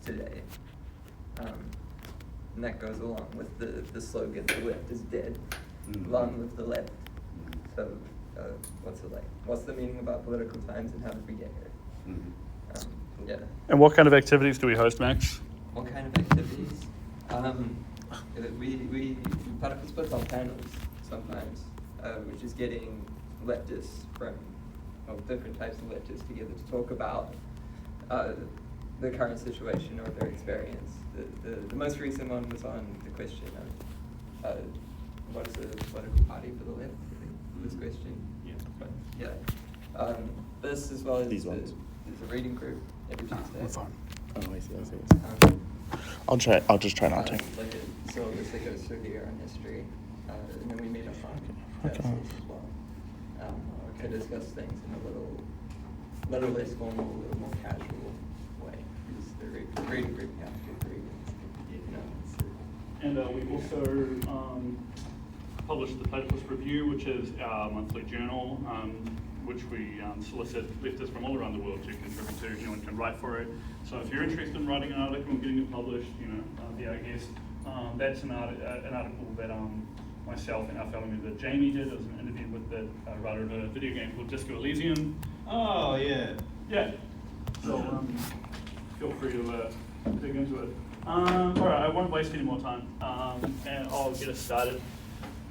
today. And that goes along with the slogan, "The left is dead, long live the left." So, what's it like? What's the meaning about political times, and how did we get here? Yeah. And what kind of activities do we host, Max? What kind of activities? We participate on panels sometimes, which is getting leftists from different types of leftists together to talk about the current situation or their experience. The most recent one was on the question of what is a political party for the left? I think this question. Yeah. But, yeah. This as well as there's a reading group every Tuesday. We're fine. Oh, I see. I'll just try not to. Like a syllabus that goes through the Iran history, and then we meet up on Thursdays as well to discuss things in a little less formal, a little more casual way. Because the reading group has to agree. And we also published the Platypus Review, which is our monthly journal, which we solicit leftists from all around the world to contribute to. Anyone can write for it. So if you're interested in writing an article and getting it published, be our guest. That's an article that myself and our fellow member Jamie did. It was an interview with the writer of a video game called Disco Elysium. Oh, yeah. Yeah. So feel free to dig into it. All right, I won't waste any more time, and I'll get us started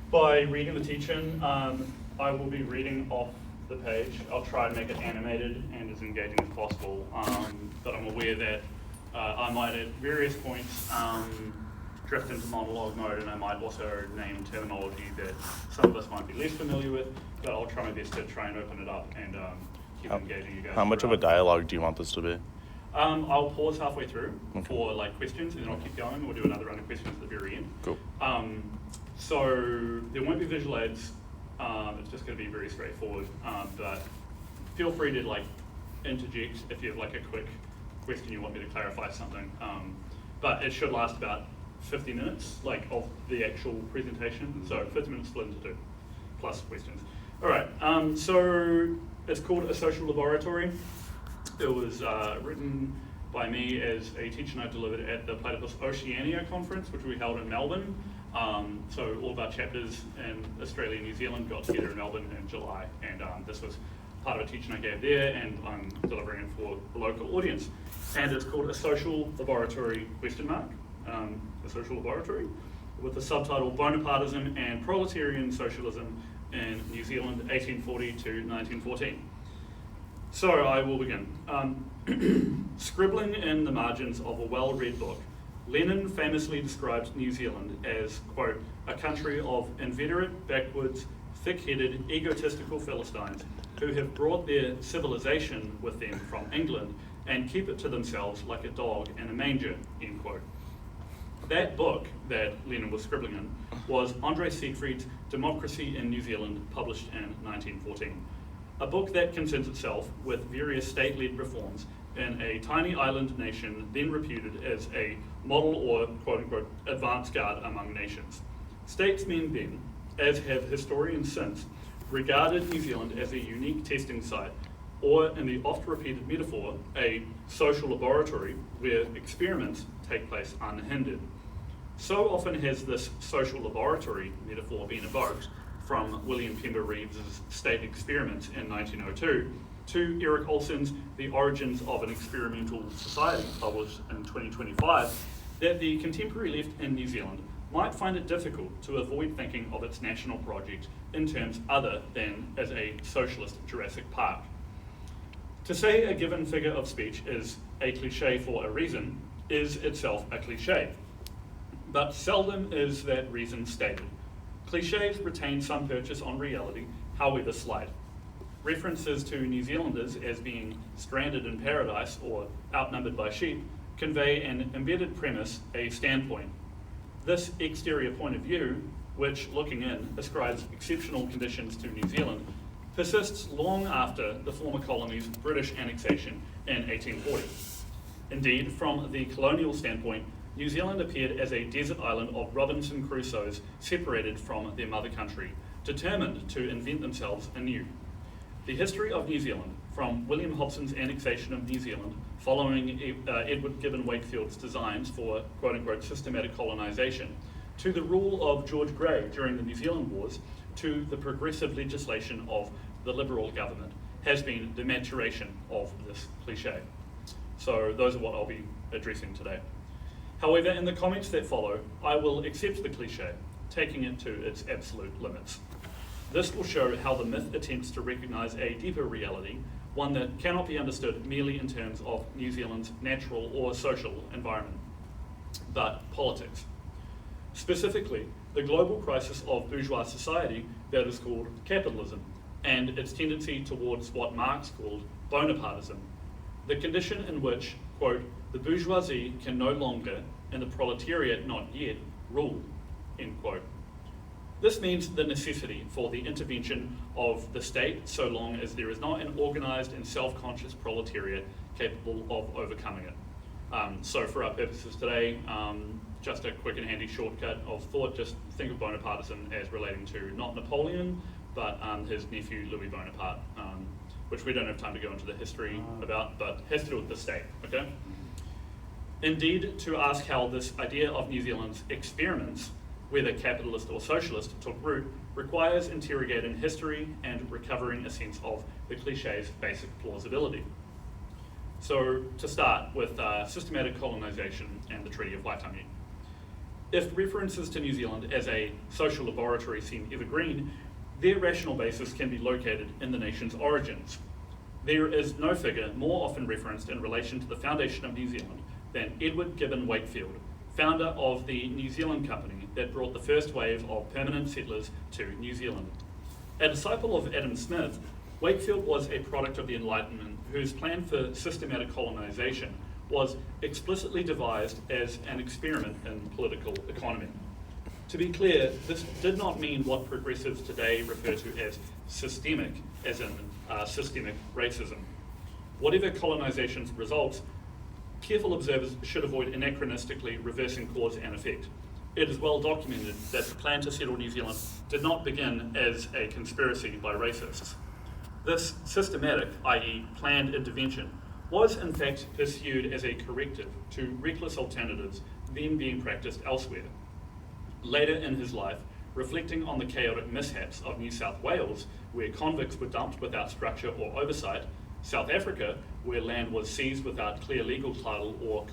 by reading the teach-in. I will be reading off the page. I'll try and make it animated and as engaging as possible, but I'm aware that I might at various points drift into monologue mode, and I might also name terminology that some of us might be less familiar with, but I'll try my best to try and open it up and keep engaging you guys. How much of a dialogue do you want this to be? I'll pause halfway through for questions, and then I'll keep going. We'll do another round of questions at the very end. Cool. So there won't be visual aids. It's just going to be very straightforward. But feel free to interject if you have a quick question you want me to clarify something. But it should last about 50 minutes, of the actual presentation. So 50 minutes split into two, plus questions. All right. So it's called A Social Laboratory. It was written by me as a teach and I delivered at the Platypus Oceania conference, which we held in Melbourne. So all of our chapters in Australia and New Zealand got together in Melbourne in July, and this was part of a teach and I gave there, and I'm delivering it for the local audience. And it's called A Social Laboratory, a social laboratory, with the subtitle Bonapartism and Proletarian Socialism in New Zealand, 1840 to 1914. So I will begin. Scribbling in the margins of a well-read book, Lenin famously described New Zealand as, quote, a country of inveterate, backwards, thick-headed, egotistical Philistines who have brought their civilization with them from England and keep it to themselves like a dog in a manger, end quote. That book that Lenin was scribbling in was Andre Siegfried's Democracy in New Zealand, published in 1914. A book that concerns itself with various state-led reforms in a tiny island nation then reputed as a model or quote-unquote advance guard among nations. Statesmen then, as have historians since, regarded New Zealand as a unique testing site, or in the oft-repeated metaphor, a social laboratory where experiments take place unhindered. So often has this social laboratory metaphor been evoked, from William Pember Reeves' State Experiments in 1902 to Eric Olson's The Origins of an Experimental Society, published in 2025, that the contemporary left in New Zealand might find it difficult to avoid thinking of its national project in terms other than as a socialist Jurassic Park. To say a given figure of speech is a cliche for a reason is itself a cliche, but seldom is that reason stated. Cliches retain some purchase on reality, however slight. References to New Zealanders as being stranded in paradise or outnumbered by sheep convey an embedded premise, a standpoint. This exterior point of view, which, looking in, ascribes exceptional conditions to New Zealand, persists long after the former colony's British annexation in 1840. Indeed, from the colonial standpoint, New Zealand appeared as a desert island of Robinson Crusoes separated from their mother country, determined to invent themselves anew. The history of New Zealand, from William Hobson's annexation of New Zealand following Edward Gibbon Wakefield's designs for quote-unquote systematic colonisation, to the rule of George Grey during the New Zealand Wars, to the progressive legislation of the Liberal government, has been the maturation of this cliche. So those are what I'll be addressing today. However, in the comments that follow, I will accept the cliche, taking it to its absolute limits. This will show how the myth attempts to recognise a deeper reality, one that cannot be understood merely in terms of New Zealand's natural or social environment, but politics. Specifically, the global crisis of bourgeois society that is called capitalism, and its tendency towards what Marx called Bonapartism, the condition in which, quote, the bourgeoisie can no longer, and the proletariat not yet, rule, end quote. This means the necessity for the intervention of the state so long as there is not an organised and self-conscious proletariat capable of overcoming it. So for our purposes today, just a quick and handy shortcut of thought, just think of Bonapartism as relating to not Napoleon, but his nephew Louis Bonaparte, which we don't have time to go into the history about, but has to do with the state, okay? Indeed, to ask how this idea of New Zealand's experiments, whether capitalist or socialist, took root, requires interrogating history and recovering a sense of the cliché's basic plausibility. So to start with systematic colonisation and the Treaty of Waitangi. If references to New Zealand as a social laboratory seem evergreen, their rational basis can be located in the nation's origins. There is no figure more often referenced in relation to the foundation of New Zealand than Edward Gibbon Wakefield, founder of the New Zealand Company that brought the first wave of permanent settlers to New Zealand. A disciple of Adam Smith, Wakefield was a product of the Enlightenment whose plan for systematic colonisation was explicitly devised as an experiment in political economy. To be clear, this did not mean what progressives today refer to as systemic, as in systemic racism. Whatever colonisation's results, careful observers should avoid anachronistically reversing cause and effect. It is well documented that the plan to settle New Zealand did not begin as a conspiracy by racists. This systematic, i.e. planned intervention, was in fact pursued as a corrective to reckless alternatives then being practiced elsewhere. Later in his life, reflecting on the chaotic mishaps of New South Wales, where convicts were dumped without structure or oversight, South Africa, where land was seized without clear legal title or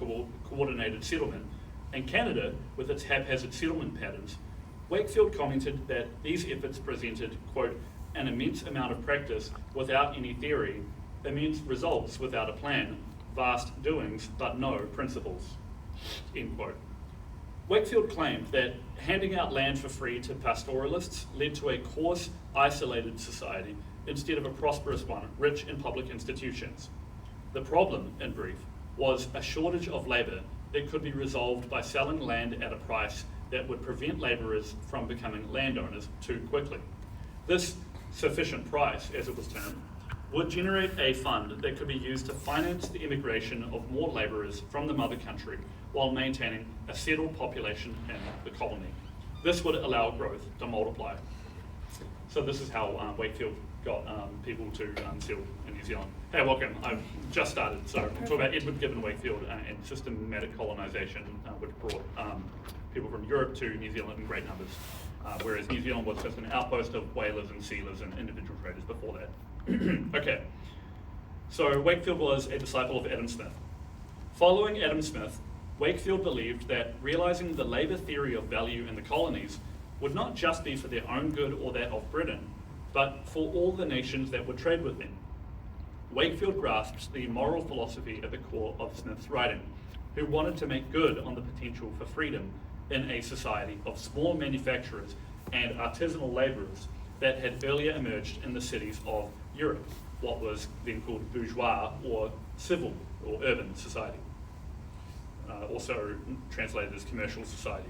coordinated settlement, and Canada, with its haphazard settlement patterns, Wakefield commented that these efforts presented, quote, an immense amount of practice without any theory, immense results without a plan, vast doings but no principles, end quote. Wakefield claimed that handing out land for free to pastoralists led to a coarse, isolated society instead of a prosperous one, rich in public institutions. The problem, in brief, was a shortage of labour that could be resolved by selling land at a price that would prevent labourers from becoming landowners too quickly. This sufficient price, as it was termed, would generate a fund that could be used to finance the immigration of more labourers from the mother country while maintaining a settled population in the colony. This would allow growth to multiply. So this is how Wakefield got people to settle in New Zealand. Hey, welcome. I've just started. So I'm talking about Edward Gibbon Wakefield and systematic colonisation, which brought people from Europe to New Zealand in great numbers, whereas New Zealand was just an outpost of whalers and sealers and individual traders before that. Okay, so Wakefield was a disciple of Adam Smith. Following Adam Smith, Wakefield believed that realising the labour theory of value in the colonies would not just be for their own good or that of Britain, but for all the nations that would trade with them. Wakefield grasped the moral philosophy at the core of Smith's writing, who wanted to make good on the potential for freedom in a society of small manufacturers and artisanal labourers that had earlier emerged in the cities of Europe, what was then called bourgeois or civil or urban society, also translated as commercial society.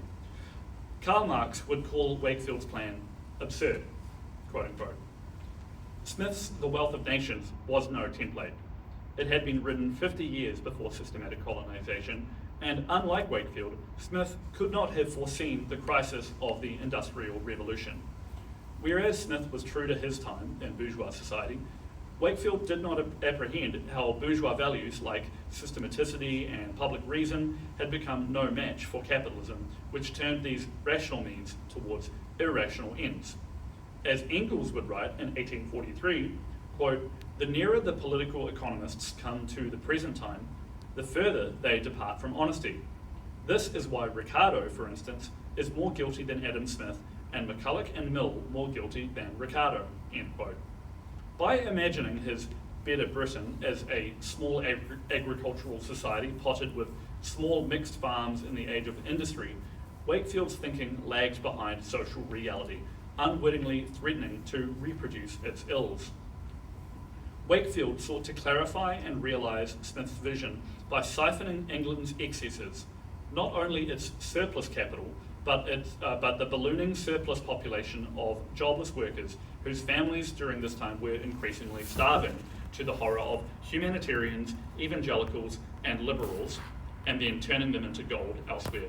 Karl Marx would call Wakefield's plan absurd, quote unquote. Smith's The Wealth of Nations was no template. It had been written 50 years before systematic colonisation, and unlike Wakefield, Smith could not have foreseen the crisis of the Industrial Revolution. Whereas Smith was true to his time in bourgeois society, Wakefield did not apprehend how bourgeois values like systematicity and public reason had become no match for capitalism, which turned these rational means towards irrational ends. As Engels would write in 1843, quote, "The nearer the political economists come to the present time, the further they depart from honesty. This is why Ricardo, for instance, is more guilty than Adam Smith, and McCulloch and Mill more guilty than Ricardo," end quote. By imagining his better Britain as a small agricultural society potted with small mixed farms in the age of industry, Wakefield's thinking lagged behind social reality, unwittingly threatening to reproduce its ills. Wakefield sought to clarify and realise Smith's vision by siphoning England's excesses, not only its surplus capital, but the ballooning surplus population of jobless workers whose families during this time were increasingly starving, to the horror of humanitarians, evangelicals, and liberals, and then turning them into gold elsewhere.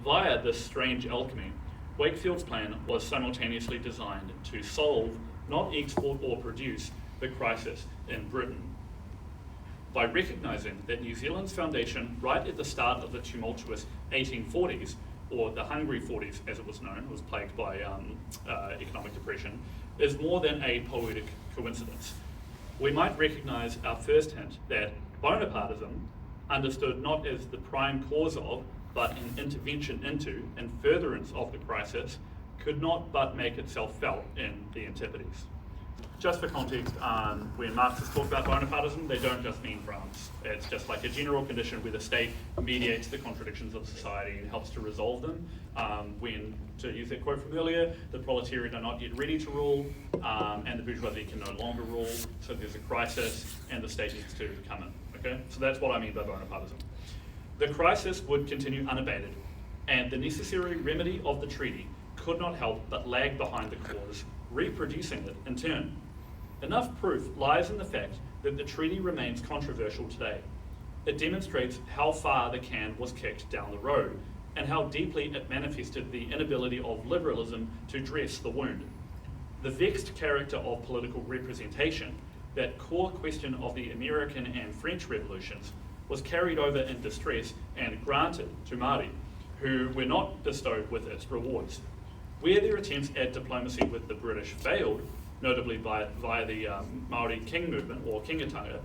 Via this strange alchemy, Wakefield's plan was simultaneously designed to solve, not export or produce, the crisis in Britain. By recognising that New Zealand's foundation right at the start of the tumultuous 1840s, or the Hungry 40s as it was known, was plagued by economic depression, is more than a poetic coincidence. We might recognise our first hint that Bonapartism, understood not as the prime cause of, but an intervention into and furtherance of the crisis, could not but make itself felt in the Antipodes. Just for context, when Marxists talk about Bonapartism, they don't just mean France. It's just like a general condition where the state mediates the contradictions of society and helps to resolve them. When, to use that quote from earlier, the proletariat are not yet ready to rule, and the bourgeoisie can no longer rule, so there's a crisis, and the state needs to come in, okay? So that's what I mean by Bonapartism. The crisis would continue unabated, and the necessary remedy of the treaty could not help but lag behind the cause, reproducing it in turn. Enough proof lies in the fact that the treaty remains controversial today. It demonstrates how far the can was kicked down the road, and how deeply it manifested the inability of liberalism to dress the wound. The vexed character of political representation, that core question of the American and French revolutions, was carried over in distress and granted to Māori, who were not bestowed with its rewards. Where their attempts at diplomacy with the British failed, notably via the Māori King movement, or Kingatanga,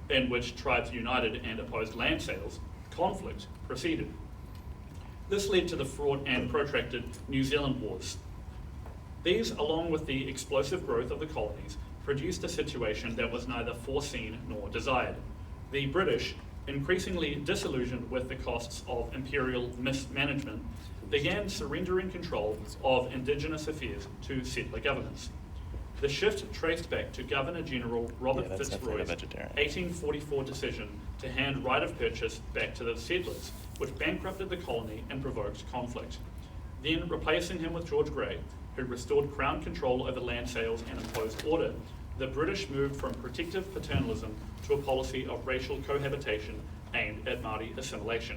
in which tribes united and opposed land sales, conflict proceeded. This led to the fraught and protracted New Zealand Wars. These, along with the explosive growth of the colonies, produced a situation that was neither foreseen nor desired. The British, increasingly disillusioned with the costs of imperial mismanagement, began surrendering control of Indigenous affairs to settler governments. The shift traced back to Governor-General Robert Fitzroy's 1844 decision to hand right of purchase back to the settlers, which bankrupted the colony and provoked conflict. Then, replacing him with George Grey, who restored Crown control over land sales and imposed order, the British moved from protective paternalism to a policy of racial cohabitation aimed at Māori assimilation.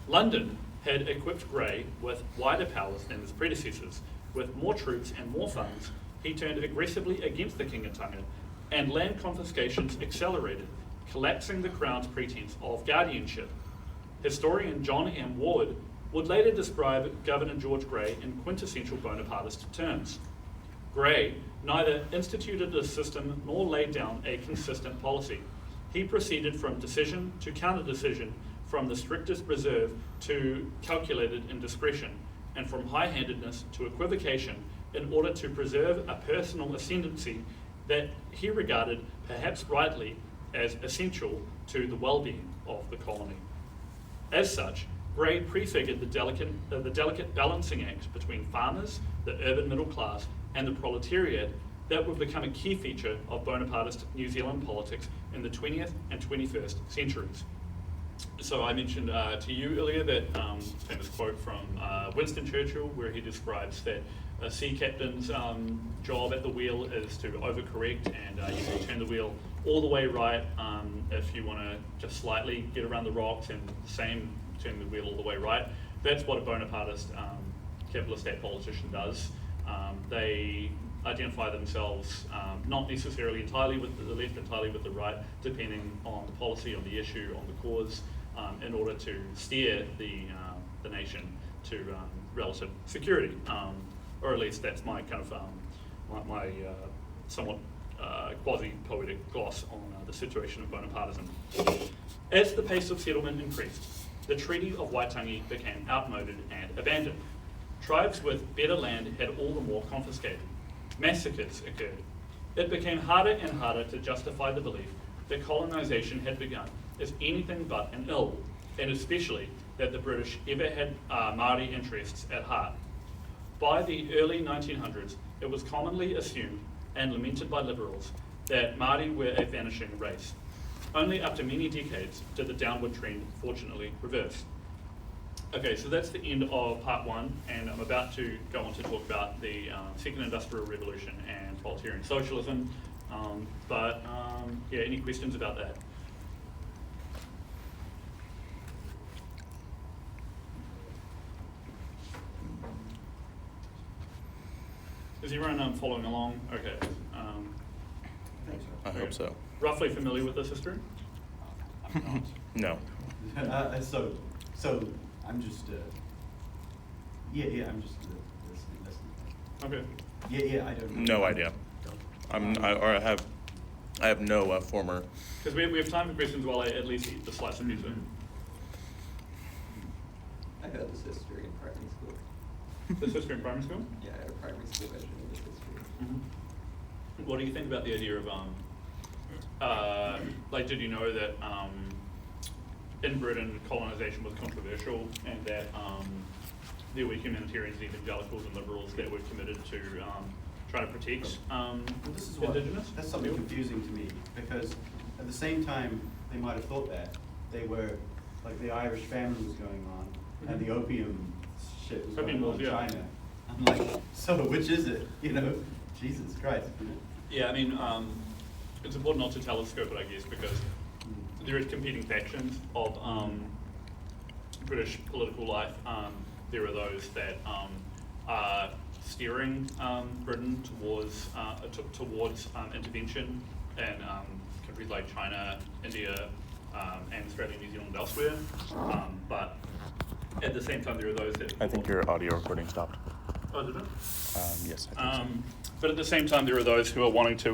London had equipped Grey with wider powers than his predecessors. With more troops and more funds, he turned aggressively against the Kingatanga, and land confiscations accelerated, collapsing the Crown's pretense of guardianship. Historian John M. Ward would later describe Governor George Grey in quintessential Bonapartist terms. Grey neither instituted a system nor laid down a consistent policy. He proceeded from decision to counter-decision, from the strictest reserve to calculated indiscretion, and from high-handedness to equivocation, in order to preserve a personal ascendancy that he regarded, perhaps rightly, as essential to the well-being of the colony. As such, Grey prefigured the delicate balancing act between farmers, the urban middle class, and the proletariat that would become a key feature of Bonapartist New Zealand politics in the 20th and 21st centuries. So I mentioned to you earlier that famous quote from Winston Churchill, where he describes that a sea captain's job at the wheel is to overcorrect, and you can turn the wheel all the way right if you want to just slightly get around the rocks, and same turn the wheel all the way right. That's what a Bonapartist capitalist state politician does. They identify themselves not necessarily entirely with the left, entirely with the right, depending on the policy, on the issue, on the cause, in order to steer the nation to relative security, or at least that's my kind of my somewhat quasi-poetic gloss on the situation of Bonapartism. As the pace of settlement increased, the Treaty of Waitangi became outmoded and abandoned. Tribes with better land had all the more confiscated. Massacres occurred. It became harder and harder to justify the belief that colonization had begun as anything but an ill, and especially that the British ever had Māori interests at heart. By the early 1900s, it was commonly assumed and lamented by liberals that Māori were a vanishing race. Only after many decades did the downward trend fortunately reverse. Okay, so that's the end of part one, and I'm about to go on to talk about the Second Industrial Revolution and Proletarian Socialism. Yeah, any questions about that? Is everyone following along? Okay. I hope so. Roughly familiar with this history? No. So I'm just, I'm just listening. Okay. Yeah, I don't know. No idea. I have no former. Because we have time for questions while I at least eat the slice of pizza. I had this history in primary school. This history in primary school? Yeah, I had a primary school version of this history. Mm-hmm. What do you think about the idea of, did you know that in Britain colonization was controversial and that there were humanitarians, evangelicals and liberals that were committed to trying to protect This is indigenous? That's something confusing to me, because at the same time they might have thought that they were, like, the Irish famine was going on and the opium shit was going on in China. I'm like, so which is it? Jesus Christ. Yeah, I mean, it's important not to telescope it, I guess, because there is competing factions of British political life. There are those that are steering Britain towards intervention in countries like China, India, and Australia, New Zealand, and elsewhere. But at the same time, there are those that... I think your audio recording stopped. Oh, did it? Yes, I think so. But at the same time, there are those who are wanting to...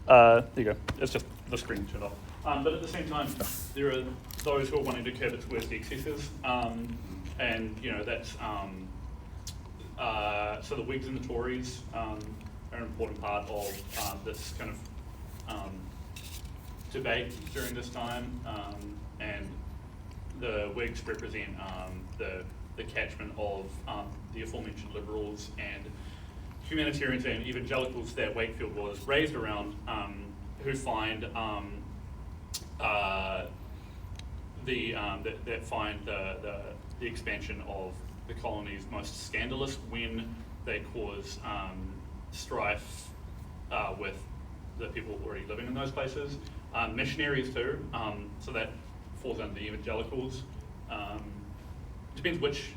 there you go. It's just the screen turned off. But at the same time, there are those who are wanting to curb its worst excesses. And, that's... so the Whigs and the Tories are an important part of this kind of debate during this time. And the Whigs represent the catchment of the aforementioned liberals and humanitarians and evangelicals that Wakefield was raised around, who find the expansion of the colonies most scandalous when they cause strife with the people already living in those places. Missionaries too, so that falls under the evangelicals. Depends which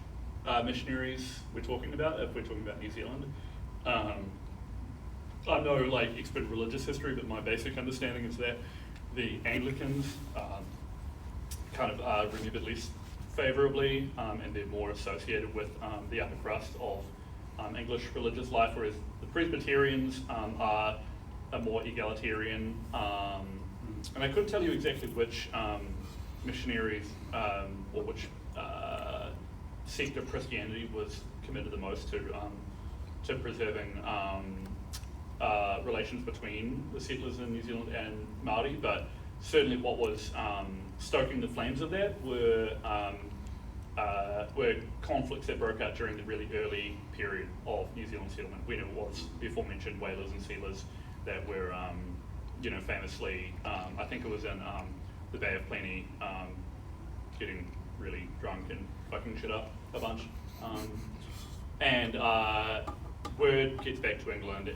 missionaries we're talking about. If we're talking about New Zealand, I'm no expert in religious history, but my basic understanding is that the Anglicans kind of remembered less favourably, and they're more associated with the upper crust of English religious life, whereas the Presbyterians are a more egalitarian, and I couldn't tell you exactly which missionaries or which sect of Christianity was committed the most to preserving relations between the settlers in New Zealand and Māori, but certainly what was stoking the flames of that were conflicts that broke out during the really early period of New Zealand settlement, when it was the aforementioned whalers and sealers that were, famously, I think it was in the Bay of Plenty, getting really drunk and fucking shit up a bunch. And word gets back to England,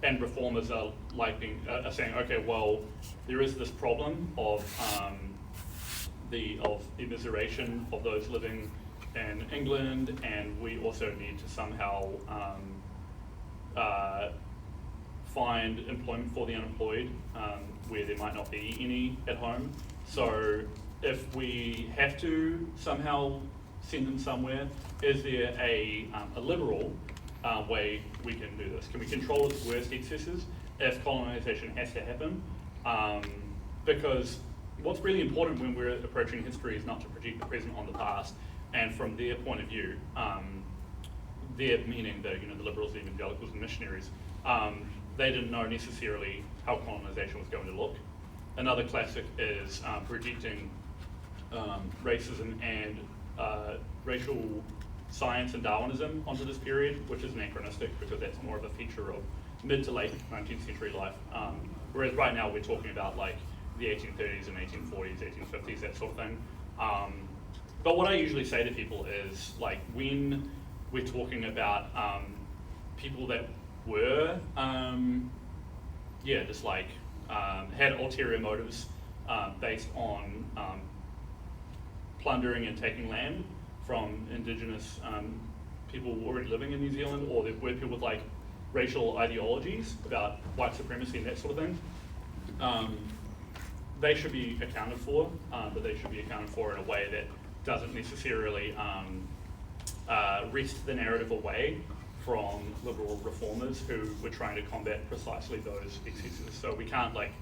and reformers are saying, okay, well, there is this problem of the immiseration of those living in England, and we also need to somehow find employment for the unemployed where there might not be any at home. So if we have to somehow send them somewhere, is there a liberal way we can do this? Can we control its worst excesses if colonization has to happen? Because what's really important when we're approaching history is not to project the present on the past, and from their point of view, their meaning the liberals, the evangelicals, and missionaries, they didn't know necessarily how colonization was going to look. Another classic is projecting racism and racial science and Darwinism onto this period, which is anachronistic because that's more of a feature of mid to late 19th century life. Whereas right now we're talking about like the 1830s and 1840s, 1850s, that sort of thing. But what I usually say to people is like when we're talking about people that were, just like had ulterior motives based on plundering and taking land from indigenous people already living in New Zealand, or there were people with like racial ideologies about white supremacy and that sort of thing. They should be accounted for, but they should be accounted for in a way that doesn't necessarily wrest the narrative away from liberal reformers who were trying to combat precisely those excesses. So we can't like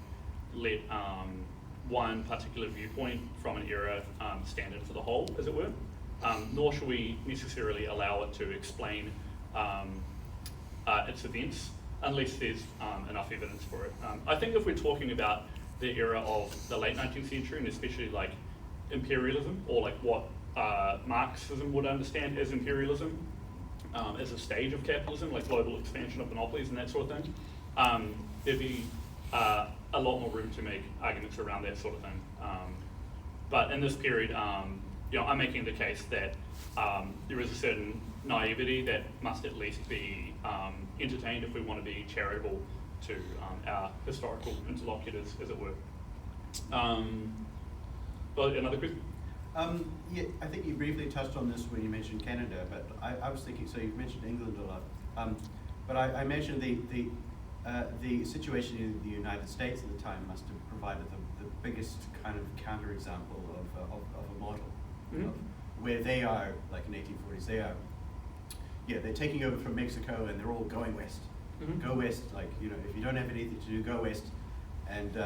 let one particular viewpoint from an era stand in for the whole, as it were, nor should we necessarily allow it to explain its events unless there's enough evidence for it. I think if we're talking about the era of the late 19th century, and especially like imperialism, or like what Marxism would understand as imperialism, as a stage of capitalism, like global expansion of monopolies and that sort of thing, there'd be a lot more room to make arguments around that sort of thing. But in this period, I'm making the case that there is a certain naivety that must at least be entertained if we want to be charitable to our historical interlocutors, as it were. Well, another question? Yeah, I think you briefly touched on this when you mentioned Canada, but I was thinking, so you've mentioned England a lot, but I imagine the situation in the United States at the time must have provided the biggest kind of counterexample of a model, Mm-hmm. Where they are, like in 1840s, they're taking over from Mexico and they're all going west. Mm-hmm. Go west, like, if you don't have anything to do, go west, and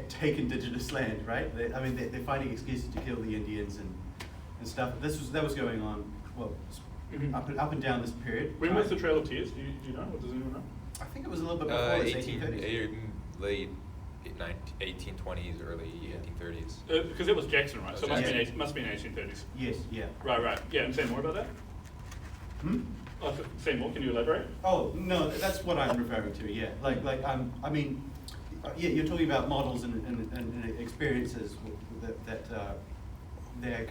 take indigenous land, right? They're finding excuses to kill the Indians and stuff. That was going on, well, Mm-hmm. up and down this period. When was the Trail of Tears? Do you know? Or does anyone know? I think it was a little bit before the 1830s. Late 1820s, early 1830s. Because it was Jackson, right? So it must Yeah. be in 1830s. Yes, yeah. Right. Yeah, and say more about that? Oh, say more, can you elaborate? Oh, no, that's what I'm referring to, yeah. You're talking about models and experiences that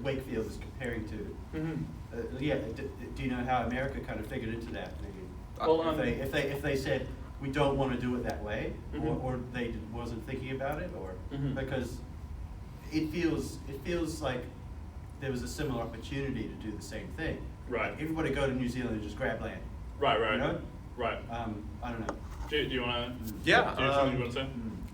Wakefield is comparing to. Mm-hmm. Do you know how America kind of figured into that? Maybe? Well, if they said we don't want to do it that way, Mhm. or they wasn't thinking about it, or Mhm. because it feels like there was a similar opportunity to do the same thing. Right. Everybody go to New Zealand and just grab land. Right. You know? Right. I don't know. Do you want to? Yeah, Do you have something you want to say?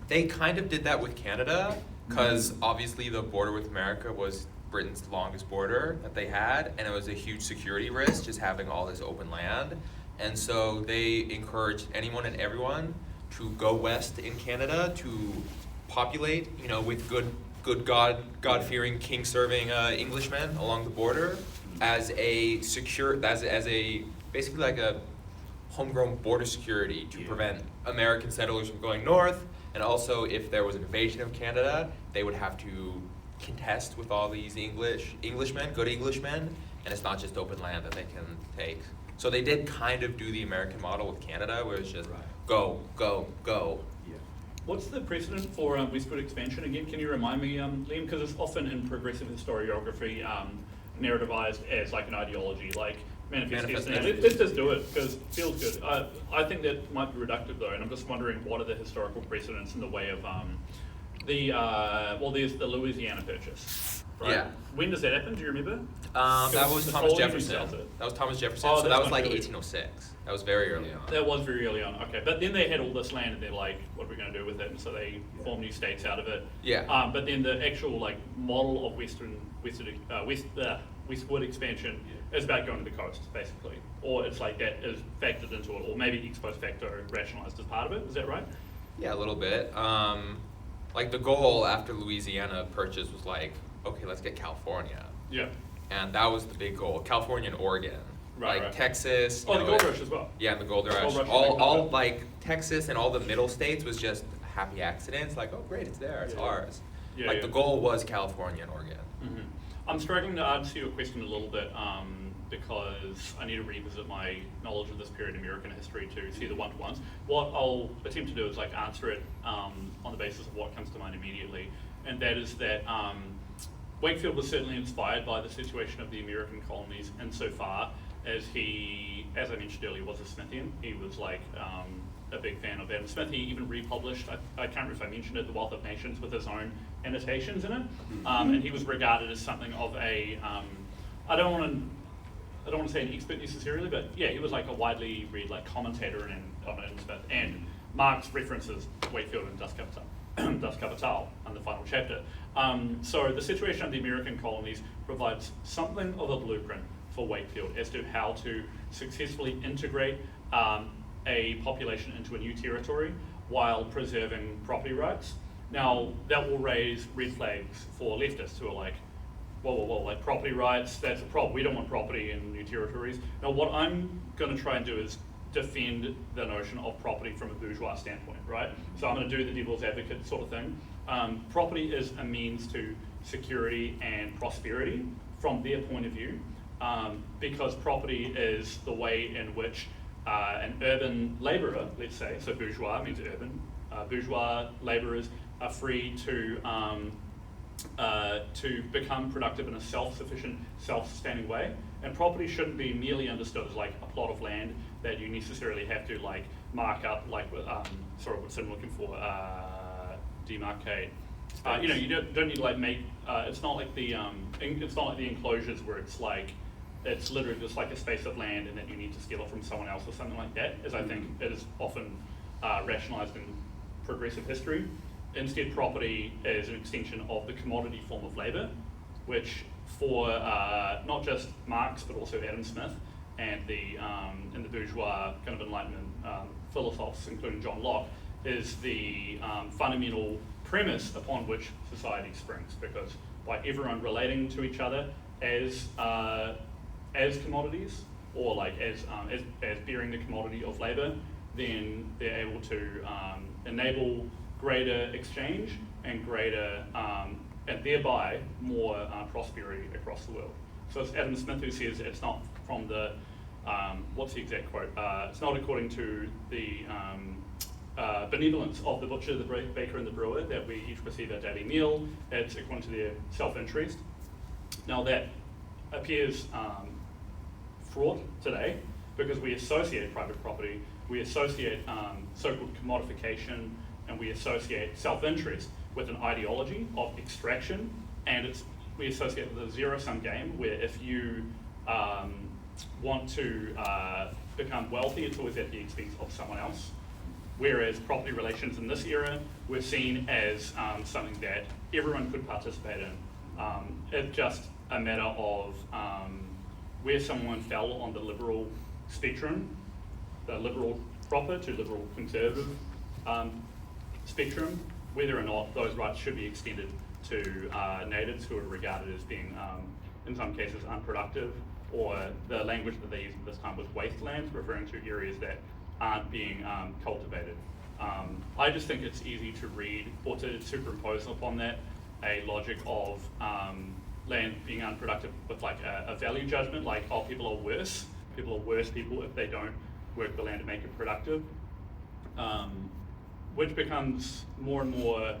They kind of did that with Canada, because obviously the border with America was Britain's longest border that they had, and it was a huge security risk just having all this open land. And so they encouraged anyone and everyone to go west in Canada to populate, with good God-fearing, king-serving Englishmen along the border as a basically like a homegrown border security to prevent American settlers from going north. And also, if there was an invasion of Canada, they would have to contest with all these Englishmen, good Englishmen, and it's not just open land that they can take. So they did kind of do the American model with Canada, where it's just go. Yeah. What's the precedent for westward expansion again? Can you remind me, Liam? Because it's often in progressive historiography narrativized as like an ideology, like Manifest Destiny. Let's just do it because it feels good. I think that might be reductive though, and I'm just wondering what are the historical precedents in the way of there's the Louisiana Purchase. right? Yeah. When does that happen? Do you remember? That was Thomas Napoleon who Jefferson. sells it. That was Thomas Jefferson. Oh, so that that's was like much earlier. 1806. That was very early on. That was very early on. Okay, but then they had all this land, and they're like, "What are we going to do with it?" And so they formed new states out of it. Yeah. But then the actual like model of westward expansion is about going to the coast, basically, or it's like that is factored into it, or maybe ex post facto rationalized as part of it. Is that right? Yeah, a little bit. Like the goal after Louisiana Purchase was like, okay, let's get California. Yeah. And that was the big goal. California and Oregon. Right, like right. Texas. Oh, you the know, gold rush as well. Yeah, and the gold rush. Gold rush all is like Texas and all the middle states was just happy accidents. Like, oh great, it's there, it's Yeah. ours. Yeah, like yeah. the goal was California and Oregon. Mm-hmm. I'm struggling to answer your question a little bit because I need to revisit my knowledge of this period in American history to see the one-to-ones. What I'll attempt to do is like answer it on the basis of what comes to mind immediately, and that is that Wakefield was certainly inspired by the situation of the American colonies insofar as he, as I mentioned earlier, was a Smithian. He was like a big fan of Adam Smith. He even republished, I can't remember if I mentioned it, The Wealth of Nations with his own annotations in it. And he was regarded as something of a, I don't want to say an expert necessarily, but yeah, he was like a widely read like commentator on Adam Smith. And Marx references Wakefield and Das Kapital in the final chapter. So the situation of the American colonies provides something of a blueprint for Wakefield as to how to successfully integrate a population into a new territory while preserving property rights. Now, that will raise red flags for leftists who are like, whoa, like property rights, that's a problem. We don't want property in new territories. Now, what I'm going to try and do is defend the notion of property from a bourgeois standpoint, right? So I'm going to do the devil's advocate sort of thing. Property is a means to security and prosperity from their point of view, because property is the way in which an urban labourer, let's say, so bourgeois means urban, bourgeois labourers are free to become productive in a self-sufficient, self-sustaining way. And property shouldn't be merely understood as like a plot of land that you necessarily have to like mark up, like with, sorry, what's I'm looking for, demarcate. You don't need to like make. It's not like the enclosures where it's like it's literally just like a space of land and that you need to steal it from someone else or something like that, as I think it is often rationalized in progressive history. Instead, property is an extension of the commodity form of labor, which for not just Marx but also Adam Smith and the bourgeois kind of Enlightenment philosophers, including John Locke, is the fundamental premise upon which society springs. Because by everyone relating to each other as commodities, or like as bearing the commodity of labor, then they're able to enable greater exchange and greater and thereby more prosperity across the world. So it's Adam Smith who says it's not from the what's the exact quote? It's not according to the benevolence of the butcher, the baker, and the brewer that we each receive our daily meal. It's according to their self-interest. Now that appears fraught today because we associate private property, we associate so-called commodification, and we associate self-interest with an ideology of extraction, and we associate it with a zero-sum game where if you want to become wealthy, it's always at the expense of someone else. Whereas property relations in this era were seen as something that everyone could participate in. It's just a matter of where someone fell on the liberal spectrum, the liberal proper to liberal conservative spectrum, whether or not those rights should be extended to natives who are regarded as being, in some cases, unproductive, or the language that they used at this time was wastelands, referring to areas that aren't being cultivated. I just think it's easy to read or to superimpose upon that a logic of land being unproductive with like a value judgment, like, oh, people are worse people if they don't work the land to make it productive, which becomes more and more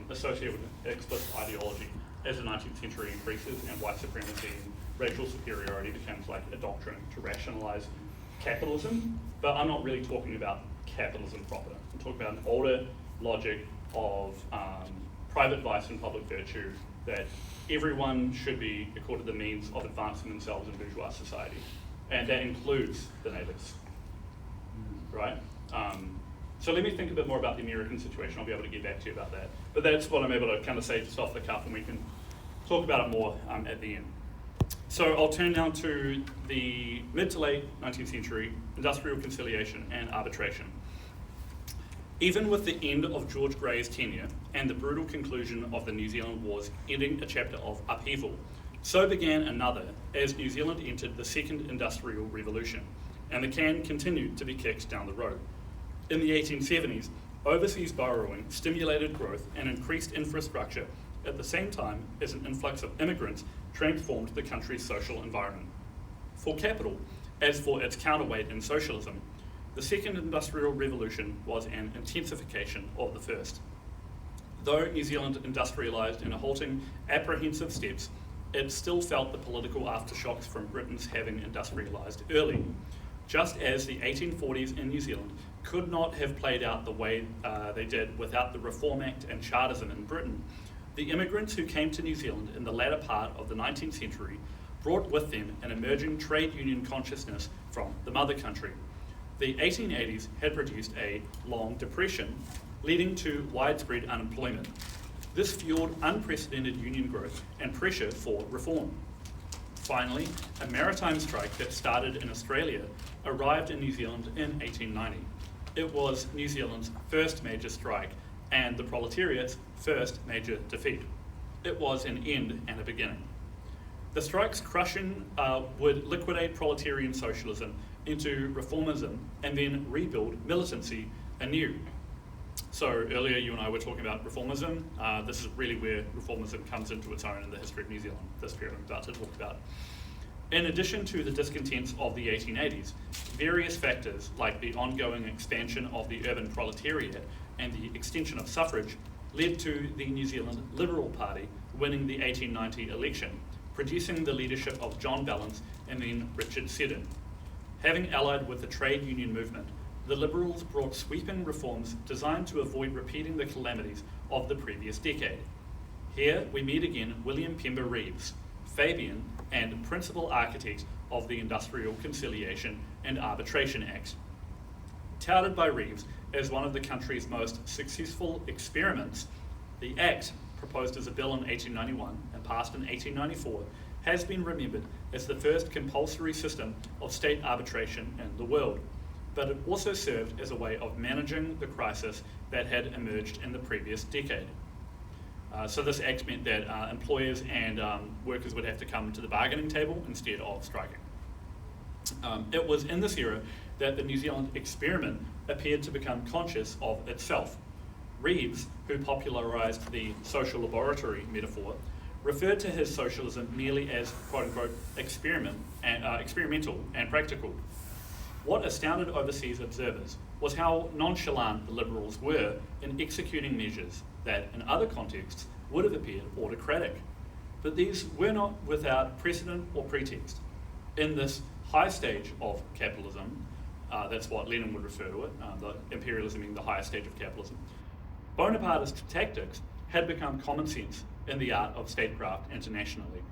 associated with explicit ideology as the 19th century increases and white supremacy and racial superiority becomes like a doctrine to rationalize capitalism. But I'm not really talking about capitalism proper. I'm talking about an older logic of private vice and public virtue, that everyone should be accorded the means of advancing themselves in bourgeois society, and that includes the natives, right? So let me think a bit more about the American situation. I'll be able to get back to you about that. But that's what I'm able to kind of say just off the cuff, and we can talk about it more at the end. So I'll turn now to the mid to late 19th century industrial conciliation and arbitration. Even with the end of George Grey's tenure and the brutal conclusion of the New Zealand Wars ending a chapter of upheaval, so began another as New Zealand entered the second industrial revolution, and the can continued to be kicked down the road. In the 1870s, overseas borrowing stimulated growth and increased infrastructure at the same time as an influx of immigrants transformed the country's social environment. For capital, as for its counterweight in socialism, the second industrial revolution was an intensification of the first. Though New Zealand industrialised in a halting, apprehensive steps, it still felt the political aftershocks from Britain's having industrialised early. Just as the 1840s in New Zealand could not have played out the way they did without the Reform Act and Chartism in Britain, the immigrants who came to New Zealand in the latter part of the 19th century brought with them an emerging trade union consciousness from the mother country. The 1880s had produced a long depression, leading to widespread unemployment. This fueled unprecedented union growth and pressure for reform. Finally, a maritime strike that started in Australia arrived in New Zealand in 1890. It was New Zealand's first major strike and the proletariat's first major defeat. It was an end and a beginning. The strike's crushing would liquidate proletarian socialism into reformism and then rebuild militancy anew. So earlier you and I were talking about reformism. This is really where reformism comes into its own in the history of New Zealand, this period I'm about to talk about. In addition to the discontents of the 1880s, various factors like the ongoing expansion of the urban proletariat and the extension of suffrage led to the New Zealand Liberal Party winning the 1890 election, producing the leadership of John Ballance and then Richard Seddon. Having allied with the trade union movement, the Liberals brought sweeping reforms designed to avoid repeating the calamities of the previous decade. Here we meet again William Pember Reeves, Fabian and principal architect of the Industrial Conciliation and Arbitration Act. Touted by Reeves as one of the country's most successful experiments, the Act, proposed as a bill in 1891 and passed in 1894, has been remembered as the first compulsory system of state arbitration in the world, but it also served as a way of managing the crisis that had emerged in the previous decade. So this act meant that employers and workers would have to come to the bargaining table instead of striking. It was in this era that the New Zealand experiment appeared to become conscious of itself. Reeves, who popularised the social laboratory metaphor, referred to his socialism merely as quote-unquote experimental and practical. What astounded overseas observers was how nonchalant the Liberals were in executing measures that, in other contexts, would have appeared autocratic. But these were not without precedent or pretext. In this high stage of capitalism, that's what Lenin would refer to it, the imperialism being the highest stage of capitalism, Bonapartist tactics had become common sense in the art of statecraft internationally.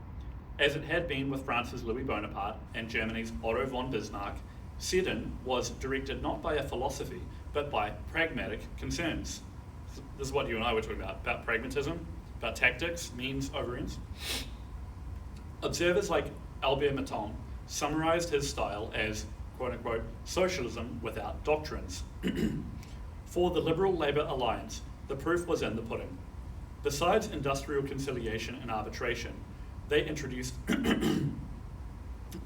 As it had been with France's Louis Bonaparte and Germany's Otto von Bismarck, Seddon was directed not by a philosophy, but by pragmatic concerns. This is what you and I were talking about pragmatism, about tactics, means over ends. Observers like Albert Maton summarized his style as, quote-unquote, socialism without doctrines. For the Liberal Labour Alliance, the proof was in the pudding. Besides industrial conciliation and arbitration, they introduced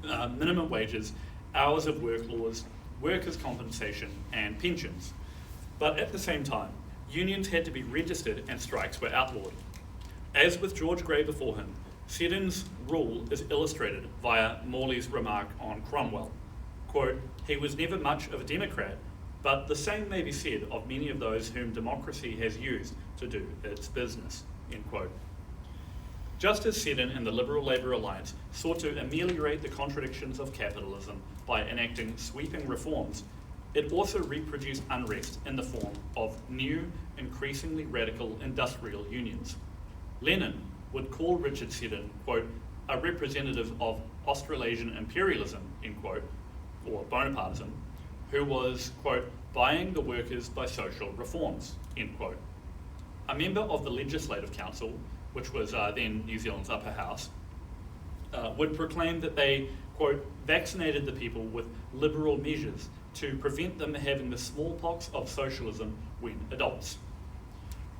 minimum wages, hours of work laws, workers' compensation, and pensions. But at the same time, unions had to be registered and strikes were outlawed. As with George Grey before him, Seddon's rule is illustrated via Morley's remark on Cromwell. Quote, he was never much of a democrat, but the same may be said of many of those whom democracy has used to do its business, end quote. Just as Seddon and the Liberal Labour Alliance sought to ameliorate the contradictions of capitalism by enacting sweeping reforms, it also reproduced unrest in the form of new, increasingly radical industrial unions. Lenin would call Richard Seddon, quote, a representative of Australasian imperialism, end quote, or Bonapartism, who was, quote, buying the workers by social reforms, end quote. A member of the Legislative Council, which was then New Zealand's upper house, would proclaim that they, quote, vaccinated the people with liberal measures to prevent them having the smallpox of socialism when adults.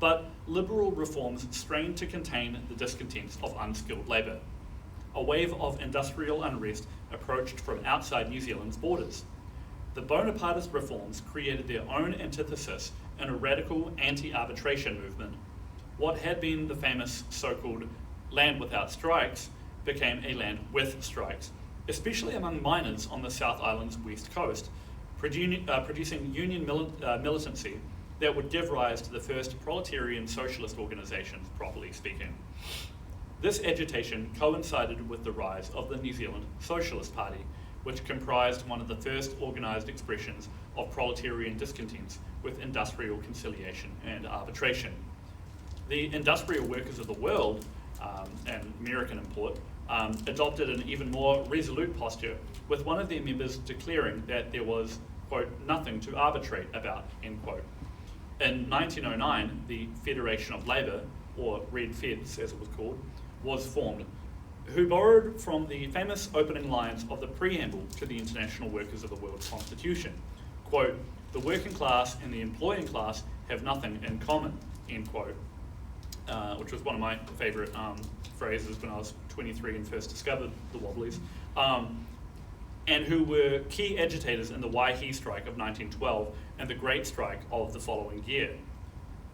But liberal reforms strained to contain the discontents of unskilled labour. A wave of industrial unrest approached from outside New Zealand's borders. The Bonapartist reforms created their own antithesis in a radical anti-arbitration movement. What had been the famous so-called land without strikes became a land with strikes, especially among miners on the South Island's west coast, producing union militancy that would give rise to the first proletarian socialist organisations, properly speaking. This agitation coincided with the rise of the New Zealand Socialist Party, which comprised one of the first organised expressions of proletarian discontents with industrial conciliation and arbitration. The industrial workers of the world, and American import, adopted an even more resolute posture, with one of their members declaring that there was, quote, nothing to arbitrate about, end quote. In 1909, the Federation of Labour, or Red Feds as it was called, was formed, who borrowed from the famous opening lines of the preamble to the International Workers of the World Constitution, quote, the working class and the employing class have nothing in common, end quote, which was one of my favourite phrases when I was 23 and first discovered the Wobblies, and who were key agitators in the Waihi strike of 1912 and the Great Strike of the following year.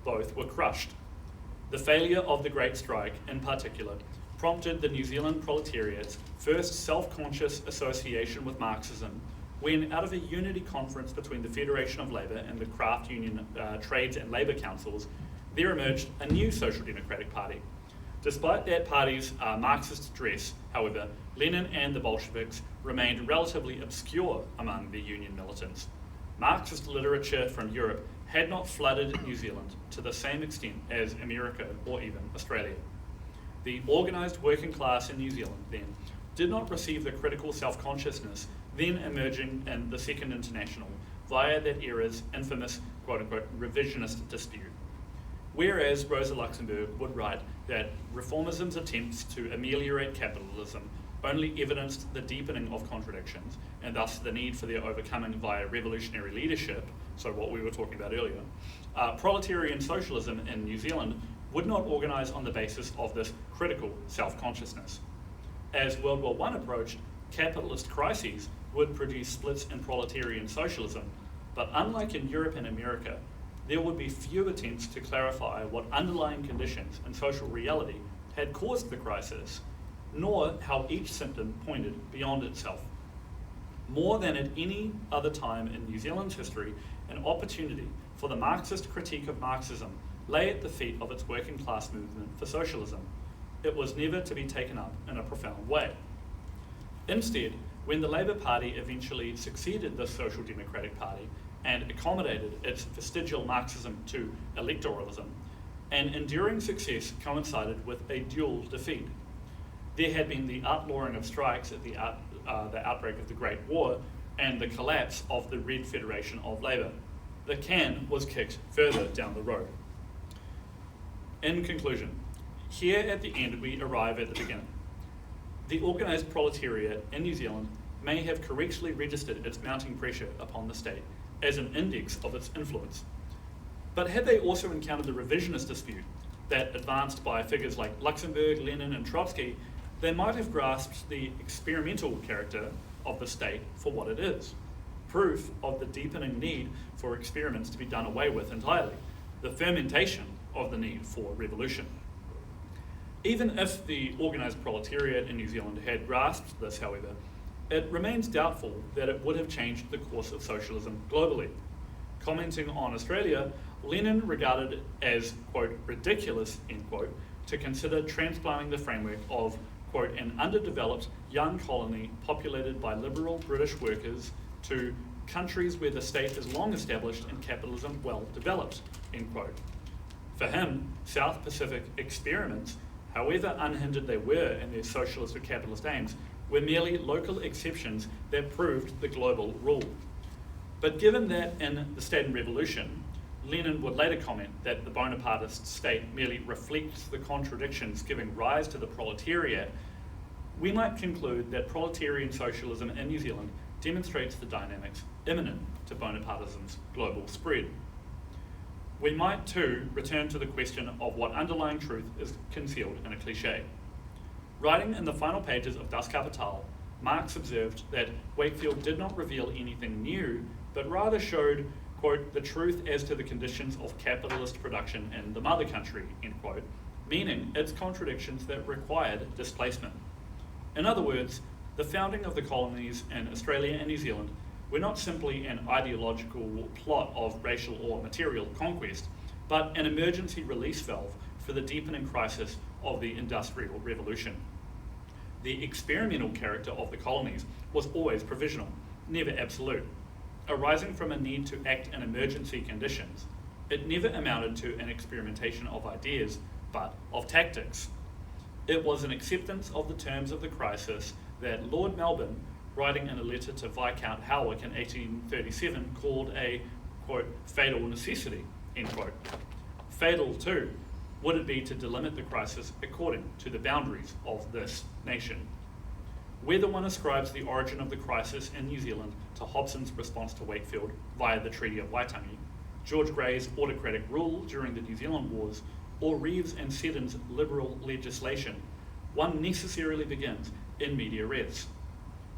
Both were crushed. The failure of the Great Strike, in particular, prompted the New Zealand proletariat's first self-conscious association with Marxism, when out of a unity conference between the Federation of Labour and the craft union trades and labour councils, there emerged a new social democratic party. Despite that party's Marxist dress, however, Lenin and the Bolsheviks remained relatively obscure among the union militants. Marxist literature from Europe had not flooded New Zealand to the same extent as America or even Australia. The organised working class in New Zealand then did not receive the critical self-consciousness then emerging in the Second International via that era's infamous, quote-unquote, revisionist dispute. Whereas Rosa Luxemburg would write that reformism's attempts to ameliorate capitalism only evidenced the deepening of contradictions and thus the need for their overcoming via revolutionary leadership, so what we were talking about earlier, proletarian socialism in New Zealand would not organise on the basis of this critical self-consciousness. As World War I approached, capitalist crises would produce splits in proletarian socialism, but unlike in Europe and America, there would be few attempts to clarify what underlying conditions and social reality had caused the crisis, nor how each symptom pointed beyond itself. More than at any other time in New Zealand's history, an opportunity for the Marxist critique of Marxism lay at the feet of its working class movement for socialism. It was never to be taken up in a profound way. Instead, when the Labour Party eventually succeeded the Social Democratic Party and accommodated its vestigial Marxism to electoralism, an enduring success coincided with a dual defeat. There had been the outlawing of strikes at the outbreak of the Great War and the collapse of the Red Federation of Labour. The can was kicked further down the road. In conclusion, here at the end we arrive at the beginning. The organised proletariat in New Zealand may have correctly registered its mounting pressure upon the state as an index of its influence. But had they also encountered the revisionist dispute that advanced by figures like Luxemburg, Lenin and Trotsky, they might have grasped the experimental character of the state for what it is, proof of the deepening need for experiments to be done away with entirely, the fermentation of the need for revolution. Even if the organised proletariat in New Zealand had grasped this, however, it remains doubtful that it would have changed the course of socialism globally. Commenting on Australia, Lenin regarded it as, quote, ridiculous, end quote, to consider transplanting the framework of, quote, an underdeveloped young colony populated by liberal British workers to countries where the state is long established and capitalism well developed, end quote. For him, South Pacific experiments, however unhindered they were in their socialist or capitalist aims, were merely local exceptions that proved the global rule. But given that in the State and Revolution, Lenin would later comment that the Bonapartist state merely reflects the contradictions giving rise to the proletariat, we might conclude that proletarian socialism in New Zealand demonstrates the dynamics imminent to Bonapartism's global spread. We might too return to the question of what underlying truth is concealed in a cliché. Writing in the final pages of Das Kapital, Marx observed that Wakefield did not reveal anything new, but rather showed, quote, the truth as to the conditions of capitalist production in the mother country, end quote, meaning its contradictions that required displacement. In other words, the founding of the colonies in Australia and New Zealand were not simply an ideological plot of racial or material conquest, but an emergency release valve for the deepening crisis of the Industrial Revolution. The experimental character of the colonies was always provisional, never absolute. Arising from a need to act in emergency conditions, it never amounted to an experimentation of ideas, but of tactics. It was an acceptance of the terms of the crisis that Lord Melbourne, writing in a letter to Viscount Howick in 1837, called a, quote, fatal necessity, end quote. Fatal, too, would it be to delimit the crisis according to the boundaries of this nation. Whether one ascribes the origin of the crisis in New Zealand to Hobson's response to Wakefield via the Treaty of Waitangi, George Grey's autocratic rule during the New Zealand Wars, or Reeves and Seddon's liberal legislation, one necessarily begins in media res.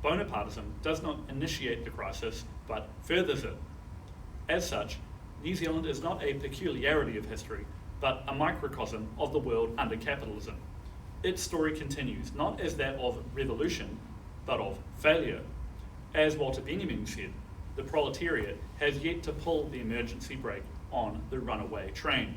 Bonapartism does not initiate the crisis, but furthers it. As such, New Zealand is not a peculiarity of history, but a microcosm of the world under capitalism. Its story continues, not as that of revolution, but of failure. As Walter Benjamin said, the proletariat has yet to pull the emergency brake on the runaway train.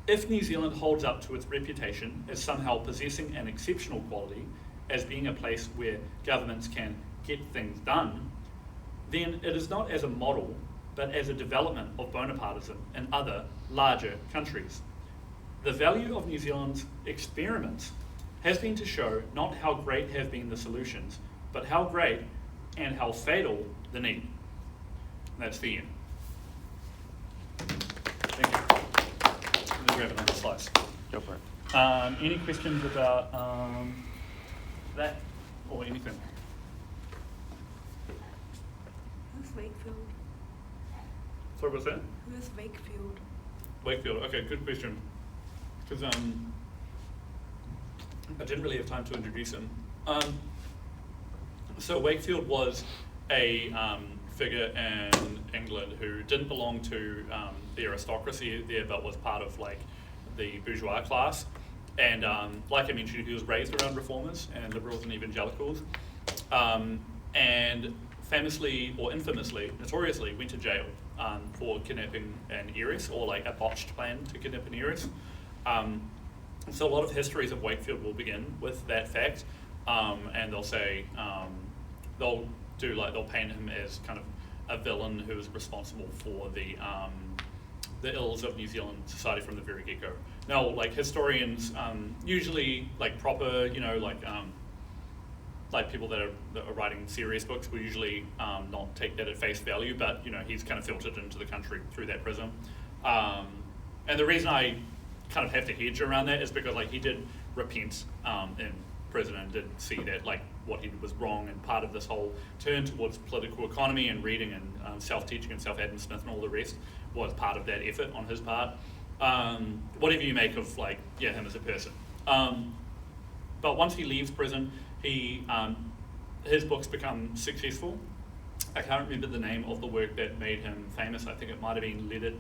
If New Zealand holds up to its reputation as somehow possessing an exceptional quality, as being a place where governments can get things done, then it is not as a model, but as a development of Bonapartism in other, larger countries. The value of New Zealand's experiments has been to show not how great have been the solutions, but how great and how fatal the need. And that's the end. Thank you. Let me grab another slice. Go for it. Any questions about that or anything? Who's Wakefield? Sorry, what's that? Who's Wakefield? Wakefield, okay, good question. Because I didn't really have time to introduce him. So Wakefield was a figure in England who didn't belong to the aristocracy there, but was part of like the bourgeois class. And like I mentioned, he was raised around reformers and liberals and evangelicals, and famously or infamously, notoriously, went to jail for kidnapping an heiress, or like a botched plan to kidnap an heiress. So a lot of histories of Wakefield will begin with that fact, and they'll say, they'll paint him as kind of a villain who was responsible for the ills of New Zealand society from the very get-go. Now, like historians, usually like proper, like people that are writing serious books will usually not take that at face value, but he's kind of filtered into the country through that prism. And the reason I kind of have to hedge around that is because like he did repent in prison and did see that like what he did was wrong, and part of this whole turn towards political economy and reading and self-teaching and self-Adam Smith and all the rest was part of that effort on his part. Whatever you make of like him as a person. But once he leaves prison, his books become successful. I can't remember the name of the work that made him famous. I think it might have been Let It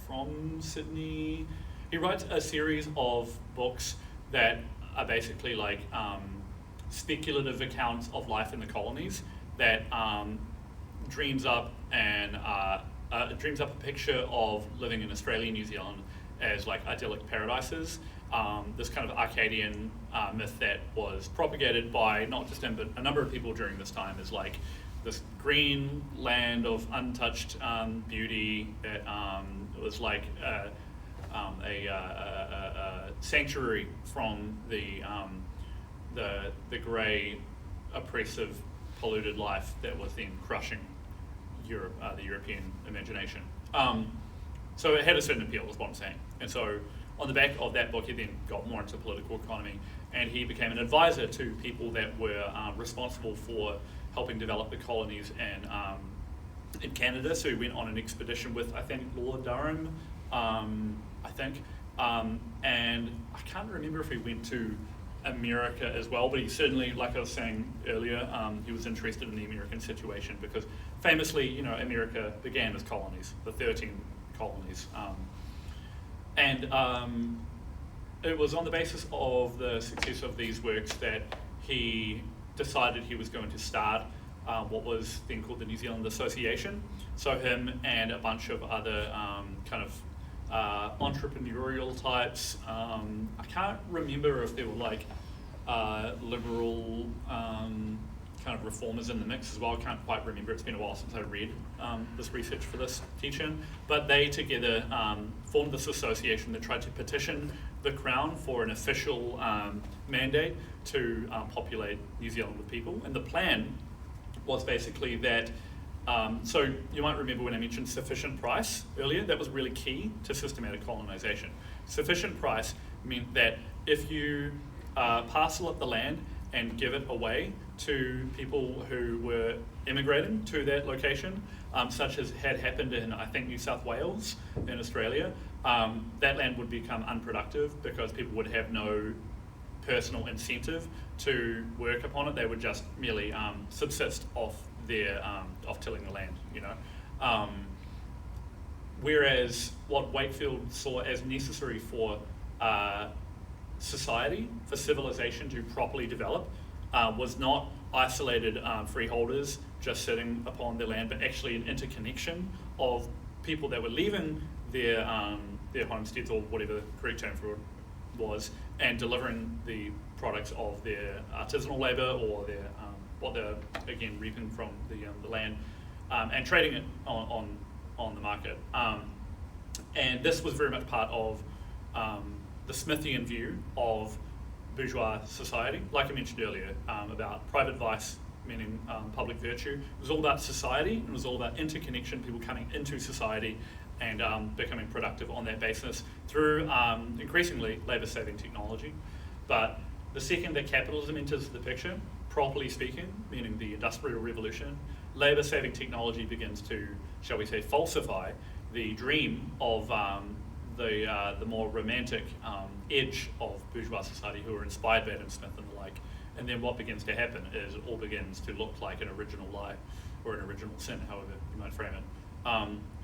from Sydney. He writes a series of books that are basically like speculative accounts of life in the colonies that dreams up a picture of living in Australia and New Zealand as like idyllic paradises. This kind of Arcadian myth that was propagated by not just him, but a number of people during this time is like this green land of untouched beauty that was like a sanctuary from the grey, oppressive, polluted life that was then crushing Europe, the European imagination. So it had a certain appeal, is what I'm saying. And so on the back of that book, he then got more into political economy, and he became an advisor to people that were responsible for helping develop the colonies in Canada. So he went on an expedition with, I think, Lord Durham, and I can't remember if he went to America as well, but he certainly, like I was saying earlier, he was interested in the American situation because famously, you know, America began as colonies, the 13 colonies. It was on the basis of the success of these works that he decided he was going to start what was then called the New Zealand Association. So him and a bunch of other entrepreneurial types. I can't remember if they were like liberal kind of reformers in the mix as well. I can't quite remember. It's been a while since I read this research for this teach-in. But they together formed this association that tried to petition the Crown for an official mandate to populate New Zealand with people. And the plan was basically that, so you might remember when I mentioned sufficient price earlier, that was really key to systematic colonization. Sufficient price meant that if you parcel up the land and give it away to people who were immigrating to that location, such as had happened in, I think, New South Wales in Australia, that land would become unproductive because people would have no personal incentive to work upon it. They would just merely subsist off their off tilling the land, you know. Whereas what Wakefield saw as necessary for society, for civilization to properly develop, was not isolated freeholders just sitting upon their land, but actually an interconnection of people that were leaving their homesteads, or whatever the correct term for it was, and delivering the products of their artisanal labour or their what they're again reaping from the land, and trading it on the market. And this was very much part of the Smithian view of bourgeois society, like I mentioned earlier, about private vice, meaning public virtue. It was all about society, it was all about interconnection, people coming into society and becoming productive on that basis through increasingly labour-saving technology. But the second that capitalism enters the picture, properly speaking, meaning the Industrial Revolution, labour-saving technology begins to, shall we say, falsify the dream of the more romantic edge of bourgeois society who were inspired by Adam Smith and the like. And then what begins to happen is it all begins to look like an original lie or an original sin, however you might frame it.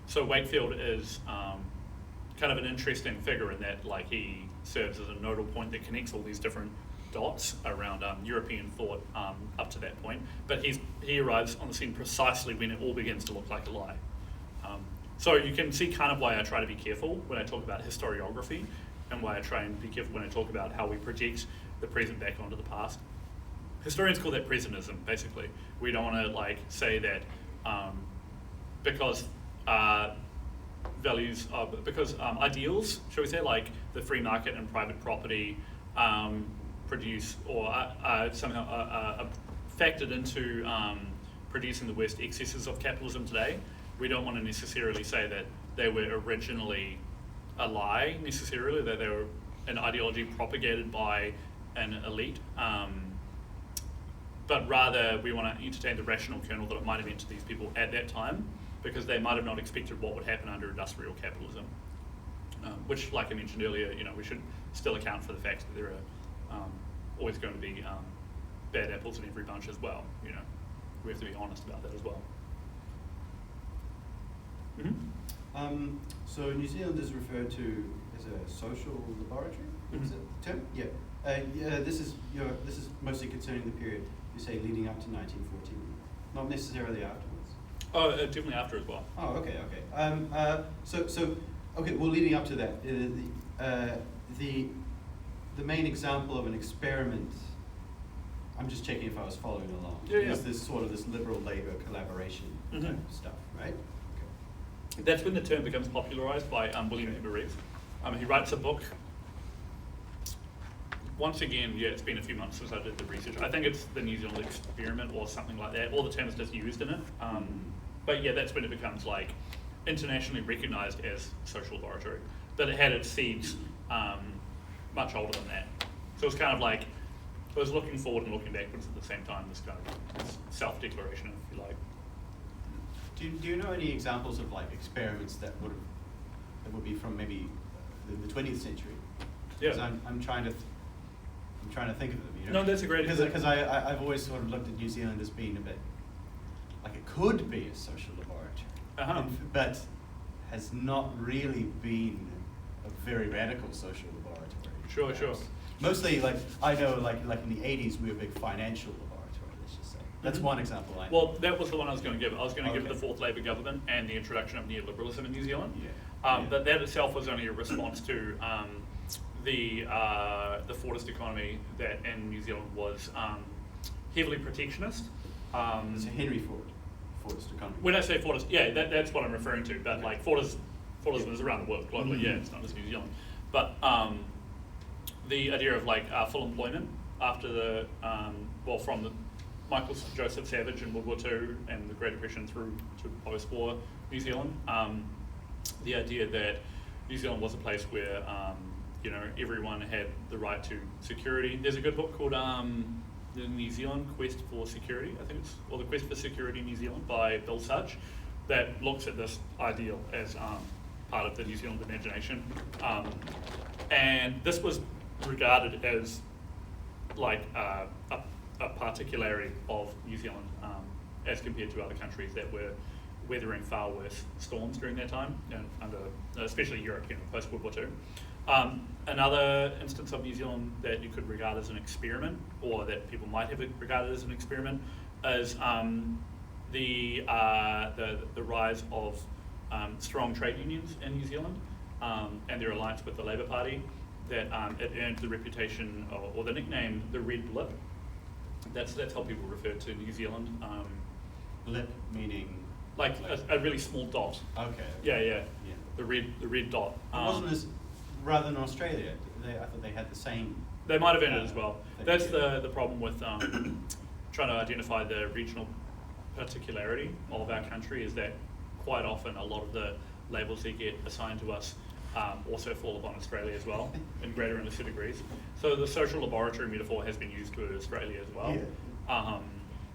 So Wakefield is kind of an interesting figure in that, like, he serves as a nodal point that connects all these different dots around European thought up to that point. But he arrives on the scene precisely when it all begins to look like a lie. So you can see kind of why I try to be careful when I talk about historiography, and why I try and be careful when I talk about how we project the present back onto the past. Historians call that presentism, basically. We don't want to like say that because values, because ideals, shall we say, like the free market and private property produce or somehow factored into producing the worst excesses of capitalism today. We don't want to necessarily say that they were originally a lie, necessarily, that they were an ideology propagated by an elite, but rather we want to entertain the rational kernel that it might have meant to these people at that time, because they might have not expected what would happen under industrial capitalism, which, like I mentioned earlier, you know, we should still account for the fact that there are always going to be bad apples in every bunch as well. You know, we have to be honest about that as well. Mm-hmm. So New Zealand is referred to as a social laboratory. Is it the term? Yeah. This is mostly concerning the period, you say, leading up to 1914, not necessarily afterwards. Oh, definitely after as well. Oh, okay. Okay. Well, leading up to that, the main example of an experiment I'm just checking if I was following along. Yeah, yeah. Is this sort of this liberal-labor collaboration type Mhm. of stuff, right? Okay. That's when the term becomes popularised by William Eber Reeves. He writes a book. Once again, yeah, it's been a few months since I did the research. I think it's the New Zealand experiment or something like that. All the terms just used in it. But yeah, that's when it becomes like internationally recognised as social laboratory. But it had its seeds much older than that. So it was kind of like, it was looking forward and looking backwards at the same time, this kind of self-declaration, if you like. Do you know any examples of like experiments that would be from maybe the 20th century? Yeah. 'Cause I'm trying to think of them. You know? No, that's a great example. Because I've always sort of looked at New Zealand as being a bit like it could be a social laboratory, but has not really been a very radical social laboratory. Sure, sure. Mostly, like I know, like in the 80s, we were a big financial laboratory. Let's just say that's one example. Well, that was the one I was going to give. I was going to give Okay. the fourth Labour government and the introduction of neoliberalism in New Zealand. Yeah. But that itself was only a response to the Fordist economy that in New Zealand was heavily protectionist. It's a Henry Fordist economy. When I say Fordist, yeah, that's what I'm referring to. But like Fordism is around the world globally. Yeah, it's not just New Zealand. But the idea of like full employment after the from the Michael Joseph Savage in World War II and the Great Depression through to post-war New Zealand, the idea that New Zealand was a place where everyone had the right to security. There's a good book called The New Zealand Quest for Security, I think or The Quest for Security in New Zealand by Bill Such, that looks at this ideal as part of the New Zealand imagination. And this was regarded as like a particularity of New Zealand as compared to other countries that were weathering far worse storms during that time, especially Europe, post World War II. Another instance of New Zealand that you could regard as an experiment, or that people might have regarded as an experiment, is the rise of strong trade unions in New Zealand and their alliance with the Labour Party. That it earned the reputation or the nickname the Red Blip. That's how people refer to New Zealand. Blip meaning like a really small dot. Okay. Yeah. The red dot. Wasn't this rather than Australia? I thought they had the same. They might have ended as well. That's the problem with trying to identify the regional particularity of our country, is that quite often a lot of the labels that get assigned to us also fall upon Australia as well, in greater and lesser degrees. So the social laboratory metaphor has been used to Australia as well. Yeah.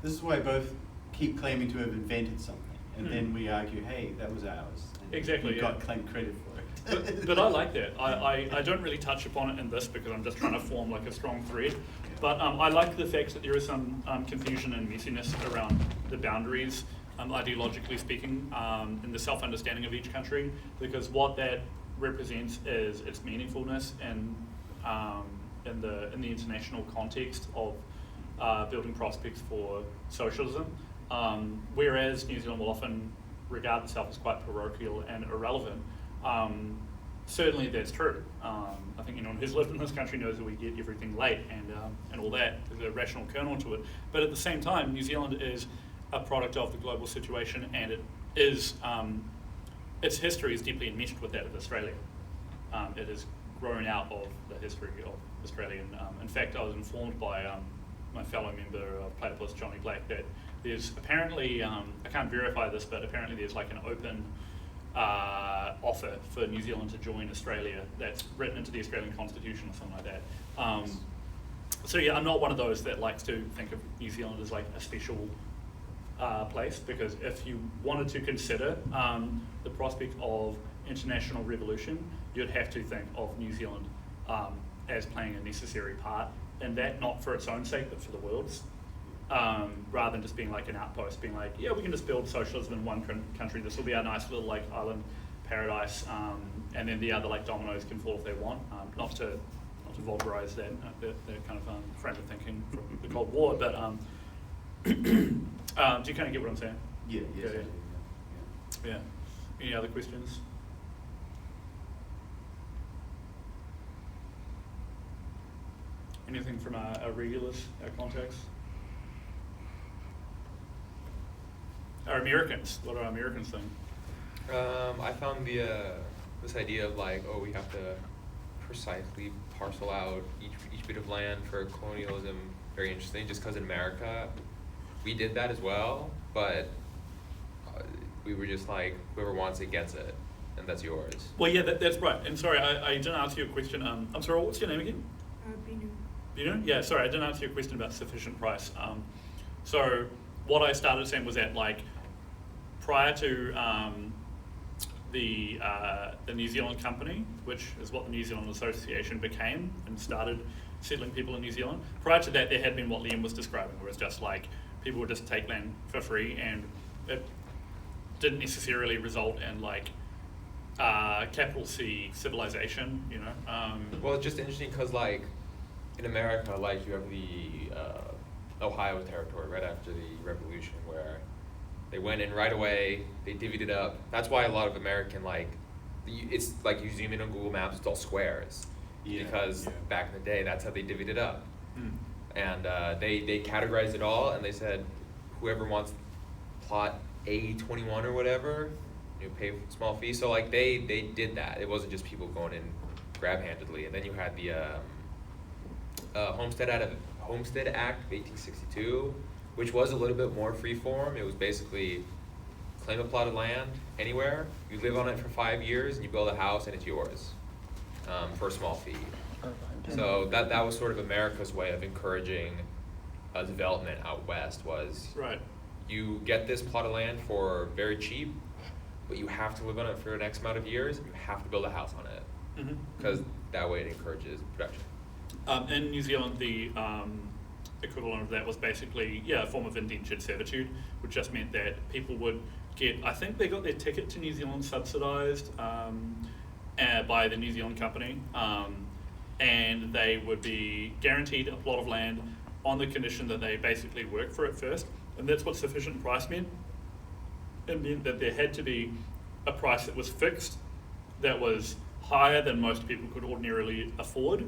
This is why both keep claiming to have invented something, and then we argue, hey, that was ours. And Exactly, we got claimed credit for it. But I like that. I don't really touch upon it in this because I'm just trying to form like a strong thread. But I like the fact that there is some confusion and messiness around the boundaries, ideologically speaking, in the self-understanding of each country, because what that represents is its meaningfulness and in the international context of building prospects for socialism. Whereas New Zealand will often regard itself as quite parochial and irrelevant. Certainly that's true. I think anyone who's lived in this country knows that we get everything late and all that. There's a rational kernel to it. But at the same time, New Zealand is a product of the global situation, and it is its history is deeply enmeshed with that of Australia. It has grown out of the history of Australia. In fact, I was informed by my fellow member of Platypus, Johnny Black, that there's apparently, I can't verify this, but apparently there's like an open offer for New Zealand to join Australia that's written into the Australian Constitution or something like that. So yeah, I'm not one of those that likes to think of New Zealand as like a special place, because if you wanted to consider the prospect of international revolution, you'd have to think of New Zealand as playing a necessary part in that, not for its own sake, but for the world's. Rather than just being like an outpost, being like, yeah, we can just build socialism in one country. This will be our nice little like island paradise, and then the other like dominoes can fall if they want. Not to vulgarize that kind of frame of thinking from the Cold War, but do you kind of get what I'm saying? Yes, Yeah. I do, Yeah. Any other questions? Anything from our regulars, our contacts? Our Americans, what do our Americans think? I found this idea of like, oh, we have to precisely parcel out each bit of land for colonialism very interesting, just because in America we did that as well, but we were just like, whoever wants it gets it, and that's yours. Well, yeah, that's right. And sorry, I didn't answer your question. I'm sorry, what's your name again? Binu. Binu? Yeah, sorry, I didn't answer your question about sufficient price. So what I started saying was that like prior to the New Zealand Company, which is what the New Zealand Association became and started settling people in New Zealand. Prior to that, there had been what Liam was describing, where it's just like people would just take land for free, and it didn't necessarily result in like capital C civilization, you know. Well, it's just interesting because like in America, like you have the Ohio Territory right after the Revolution, where they went in right away, they divvied it up. That's why a lot of American, like, it's like you zoom in on Google Maps, it's all squares. Because back in the day, that's how they divvied it up. And they categorized it all, and they said, whoever wants plot A21 or whatever, you know, pay a small fee. So like they did that. It wasn't just people going in grab-handedly. And then you had the Homestead Act of 1862, which was a little bit more free-form. It was basically claim a plot of land anywhere, you live on it for 5 years, and you build a house, and it's yours for a small fee. So that was sort of America's way of encouraging development out west, was Right. you get this plot of land for very cheap, but you have to live on it for an X amount of years, and you have to build a house on it, because that way it encourages production. In New Zealand, the equivalent of that was basically, a form of indentured servitude, which just meant that people would get, I think they got their ticket to New Zealand subsidised by the New Zealand Company, and they would be guaranteed a plot of land on the condition that they basically work for it first, and that's what sufficient price meant. It meant that there had to be a price that was fixed, that was higher than most people could ordinarily afford,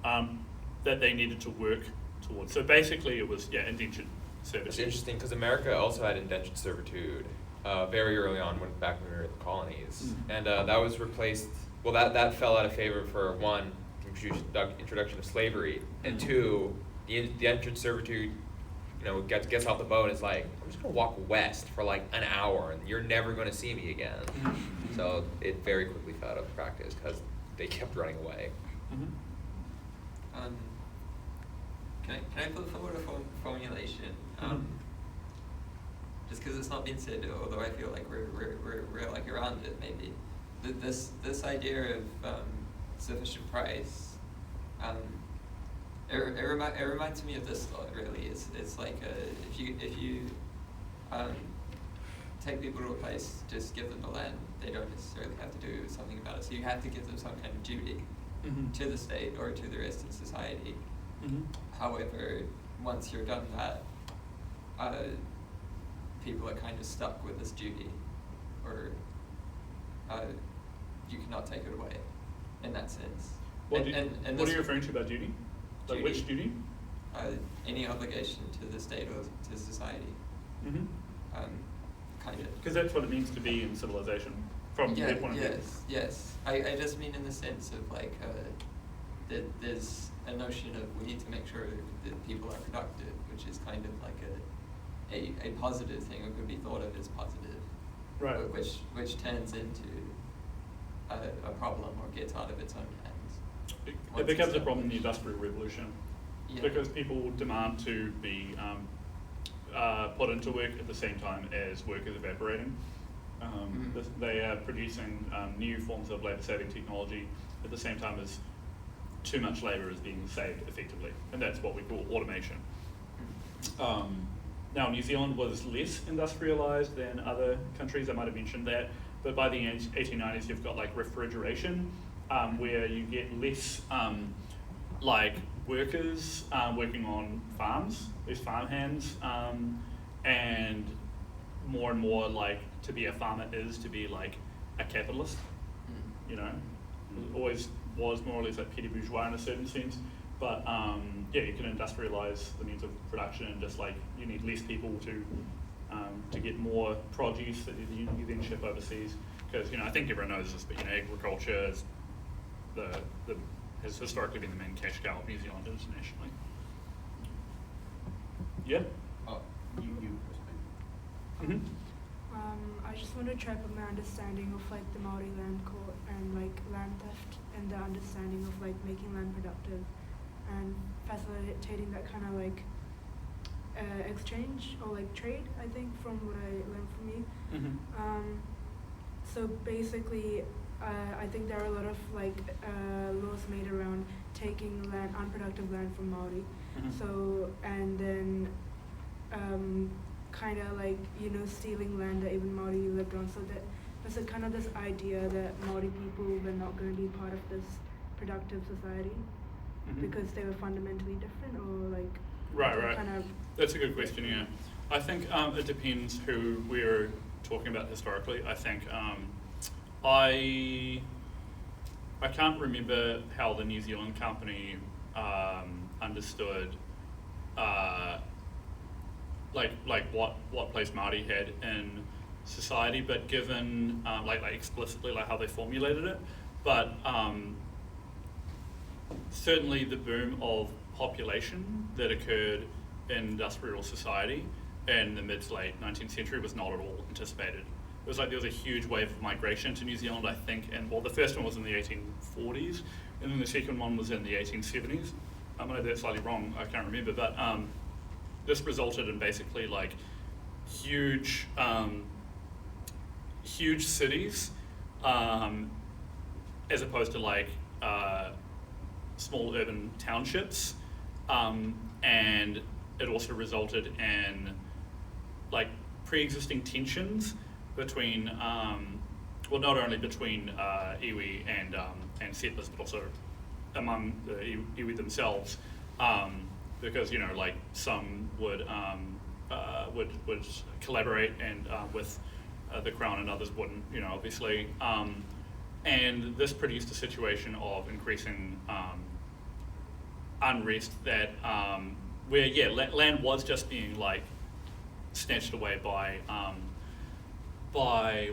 that they needed to work towards. So basically it was, indentured servitude. It's interesting because America also had indentured servitude very early on, back when we were in the colonies. And that was replaced, well, that fell out of favor for one, the introduction of slavery, and two, the indentured servitude, you know, gets off the boat and is like, I'm just gonna walk west for like an hour and you're never gonna see me again. So it very quickly fell out of practice because they kept running away. Can I put forward a formulation? Just because it's not been said, although I feel like we're like around it maybe. This idea of sufficient price, it reminds me of this thought really. It's like if you take people to a place, just give them the land. They don't necessarily have to do something about it. So you have to give them some kind of duty to the state or to the rest of society. However, once you're done that, people are kind of stuck with this duty, or you cannot take it away in that sense. What are you referring to about duty? Like duty, which duty? Any obligation to the state or to society. Kind of. Because that's what it means to be in civilization, from their point of view. Yes. I just mean in the sense of like that there's a notion of we need to make sure that people are productive, which is kind of like a positive thing, or could be thought of as positive, right? Which turns into a problem or gets out of its own hands. It becomes a problem in the Industrial Revolution, because people demand to be put into work at the same time as work is evaporating. They are producing new forms of labour-saving technology at the same time as too much labour is being saved effectively, and that's what we call automation. Now, New Zealand was less industrialised than other countries. I might have mentioned that, but by the 1890s, you've got like refrigeration, where you get less like workers working on farms, less farmhands, and more like to be a farmer is to be like a capitalist. You know, it always was more or less like petty bourgeois in a certain sense, but you can industrialize the means of production, and just like you need less people to get more produce that you then ship overseas. Because I think everyone knows this, but agriculture is has historically been the main cash cow of New Zealand internationally. Yeah. You first, Mm-hmm. I just want to try put my understanding of like the Maori land court and like land theft and the understanding of like making land productive and facilitating that kind of like exchange or like trade, I think, from what I learned from you. Mm-hmm. So basically, I think there are a lot of like laws made around taking land, unproductive land from Maori. Mm-hmm. So and then kind of like stealing land that even Maori lived on. So that there's a kind of this idea that Maori people were not going to be part of this productive society Mm-hmm. because they were fundamentally different, or like Right. kind of. That's a good question. Yeah, I think it depends who we're talking about historically. I think I can't remember how the New Zealand company understood like what place Māori had in society, but given like explicitly like how they formulated it, but certainly the boom of population that occurred in industrial society in the mid to late 19th century was not at all anticipated. It was like there was a huge wave of migration to New Zealand, I think, and well, the first one was in the 1840s, and then the second one was in the 1870s. I'm gonna do that slightly wrong, I can't remember, but this resulted in basically like huge cities, as opposed to like small urban townships, and it also resulted in like pre-existing tensions between, well, not only between iwi and settlers, but also among the iwi themselves, because like some would collaborate and with the Crown, and others wouldn't, obviously, and this produced a situation of increasing unrest that where land was just being like snatched away by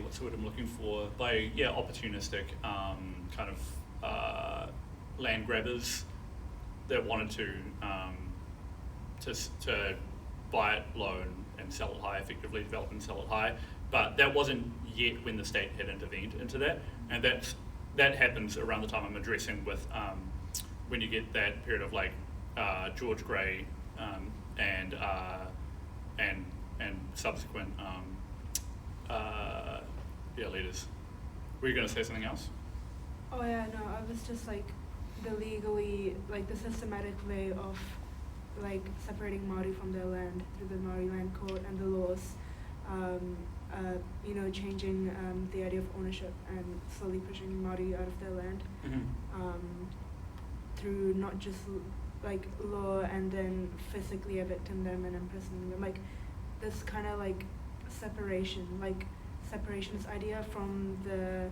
what's the word I'm looking for, by opportunistic kind of land grabbers that wanted to buy it low and sell it high, effectively develop and sell it high. But that wasn't yet when the state had intervened into that, and that happens around the time I'm addressing with when you get that period of like George Grey and subsequent leaders. Were you going to say something else? Oh yeah, no, I was just like the systematic way of like separating Māori from their land through the Māori land court and the laws, changing the idea of ownership and slowly pushing Māori out of their land, through not just like law and then physically evicting them and imprisoning them, like this kind of like separation, this idea from the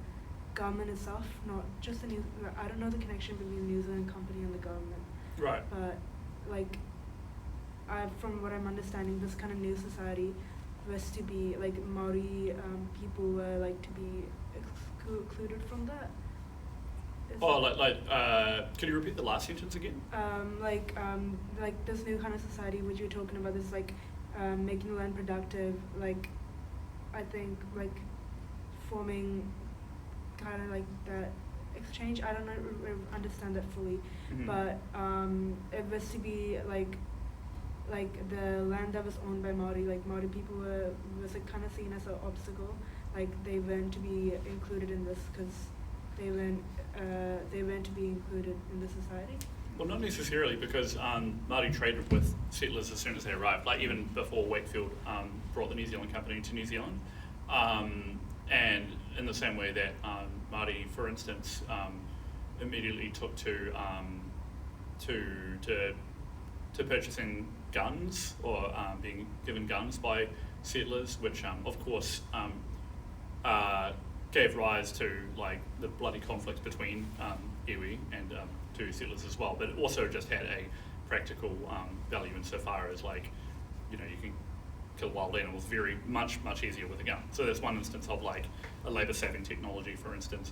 government itself, not just I don't know the connection between the New Zealand company and the government. Right. But like, from what I'm understanding, this kind of new society was to be like Maori people were like to be excluded from that. Can you repeat the last sentence again? Like this new kind of society which you're talking about, this like making the land productive, like I think like forming kind of like that exchange. I don't understand that fully, but it was to be like the land that was owned by Maori, like Maori people was like kind of seen as an obstacle, like they weren't to be included in this because they weren't to be included in the society. Well, not necessarily, because Māori traded with settlers as soon as they arrived, like even before Wakefield brought the New Zealand Company to New Zealand. And in the same way that Māori, for instance, immediately took to purchasing guns or being given guns by settlers, which of course gave rise to like the bloody conflict between iwi and two settlers as well. But it also just had practical value insofar as like, you can kill wild animals much easier with a gun. So that's one instance of like a labour-saving technology, for instance.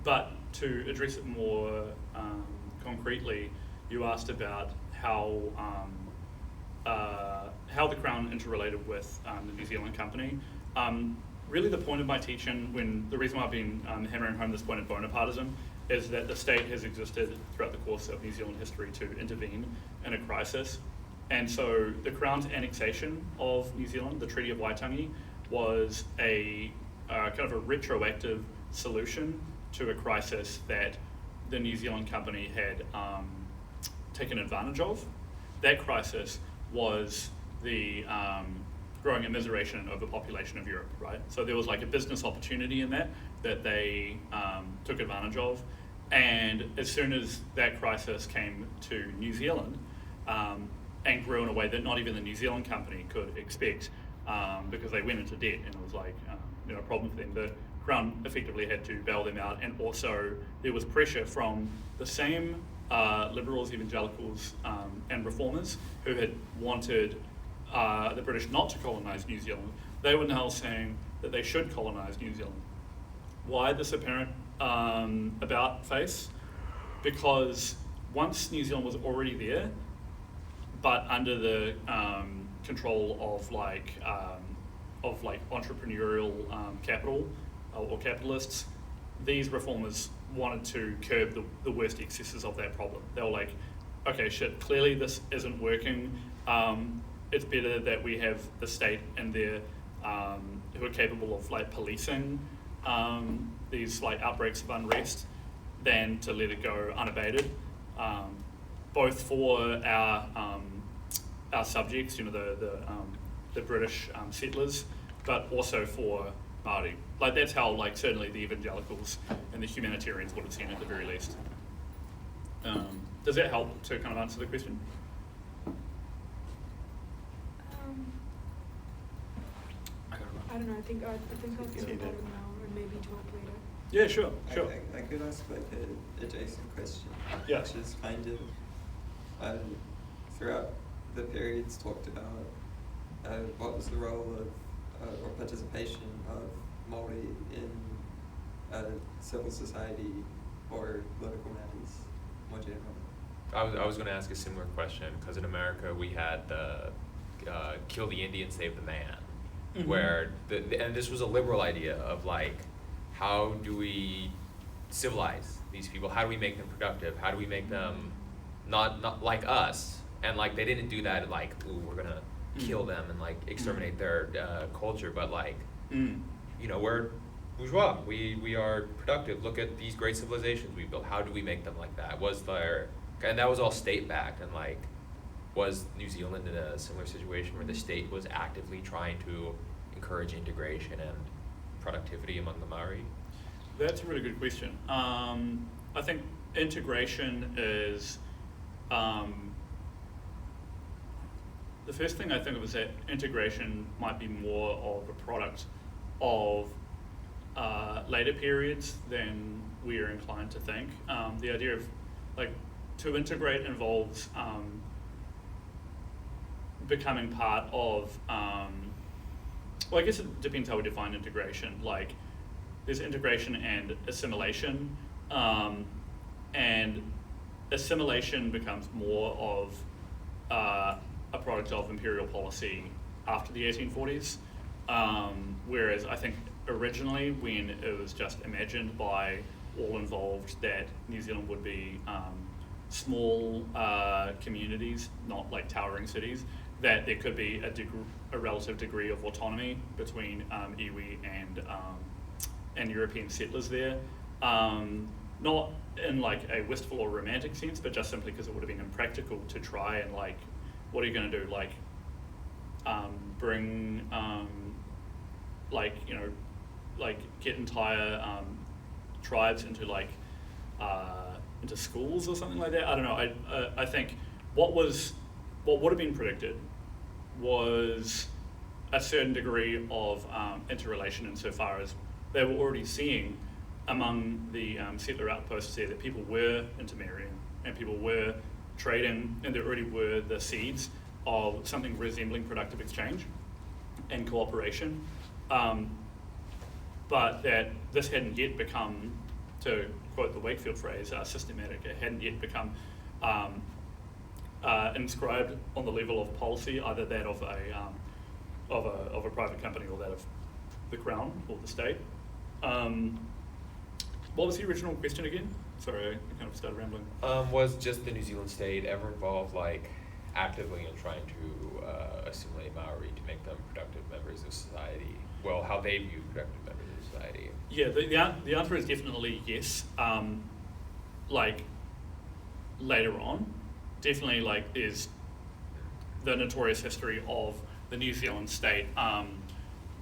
But to address it more concretely, you asked about how the Crown interrelated with the New Zealand company. Really the point of my teaching, the reason why I've been hammering home this point of Bonapartism, is that the state has existed throughout the course of New Zealand history to intervene in a crisis. And so the Crown's annexation of New Zealand, the Treaty of Waitangi, was a kind of a retroactive solution to a crisis that the New Zealand company had taken advantage of. That crisis was the growing immiseration and overpopulation of Europe, right? So there was like a business opportunity in that they took advantage of. And as soon as that crisis came to New Zealand, and grew in a way that not even the New Zealand company could expect, because they went into debt and it was like a problem for them. The Crown effectively had to bail them out, and also there was pressure from the same liberals, evangelicals, and reformers who had wanted the British not to colonise New Zealand. They were now saying that they should colonise New Zealand. Why this apparent about face? Because once New Zealand was already there, but under the control of entrepreneurial capital or capitalists, these reformers wanted to curb the worst excesses of that problem. They were like, okay, shit, clearly this isn't working. It's better that we have the state and their who are capable of like policing these like outbreaks of unrest than to let it go unabated. Both for our subjects, the British settlers, but also for Māori. Like that's how like certainly the evangelicals and the humanitarians would have seen it at the very least. Does that help to kind of answer the question? I don't know. I think I'll think about it now and maybe talk later. Yeah, sure. I could ask like an adjacent question, Yeah. which is kind of throughout the periods talked about what was the role of or participation of Māori in civil society or political matters more generally. I was going to ask a similar question, because in America we had the kill the Indian, save the man, Mm-hmm. where and this was a liberal idea of like, how do we civilize these people? How do we make them productive? How do we make them not like us? And like they didn't do that like, ooh, we're gonna kill them and like exterminate their culture, but like, we're bourgeois. We are productive. Look at these great civilizations we built. How do we make them like that? And that was all state backed, and like, was New Zealand in a similar situation where the state was actively trying to encourage integration and productivity among the Maori? That's a really good question. I think integration is the first thing I think of is that integration might be more of a product of later periods than we are inclined to think. The idea of like to integrate involves becoming part of, well, I guess it depends how we define integration. Like, there's integration and assimilation, and assimilation becomes more of a product of imperial policy after the 1840s, whereas I think originally when it was just imagined by all involved that New Zealand would be small communities, not like towering cities, that there could be a relative degree of autonomy between iwi and European settlers there. Not in like a wistful or romantic sense, but just simply because it would have been impractical to try and like, what are you going to do? Like, bring, get entire tribes into like, into schools or something like that. I don't know. I think what would have been predicted was a certain degree of interrelation insofar as they were already seeing among the settler outposts there that people were intermarrying. and people were trading, and there already were the seeds of something resembling productive exchange and cooperation, but that this hadn't yet become, to quote the Wakefield phrase, systematic. It hadn't yet become inscribed on the level of policy, either that of a private company or that of the Crown or the state. What was the original question again? Sorry, I kind of started rambling. Was just the New Zealand state ever involved, like, actively in trying to assimilate Maori to make them productive members of society? Well, how they view productive members of society? Yeah, the answer is definitely yes. Like, later on, definitely, like, there's the notorious history of the New Zealand state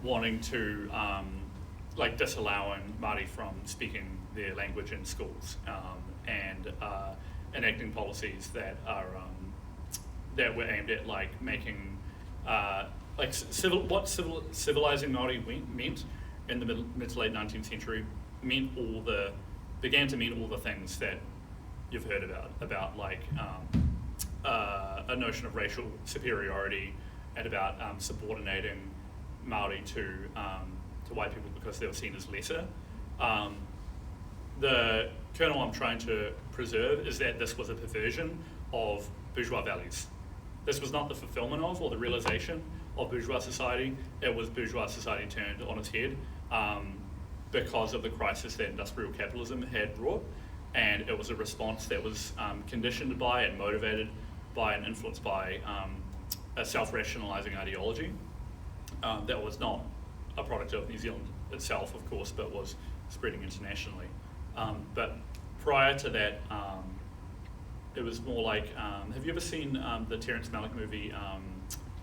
wanting to, like, disallowing Māori from speaking their language in schools, and enacting policies that are that were aimed at, like, making like civilizing Māori meant in the mid to late 19th century began to mean all the things that you've heard about like a notion of racial superiority and about subordinating Māori to white people because they were seen as lesser. The kernel I'm trying to preserve is that this was a perversion of bourgeois values. This was not the fulfillment of or the realization of bourgeois society. It was bourgeois society turned on its head because of the crisis that industrial capitalism had brought, and it was a response that was conditioned by and motivated by and influenced by a self-rationalizing ideology that was not a product of New Zealand itself, of course, but was spreading internationally. But prior to that, it was more like, have you ever seen the Terrence Malick movie,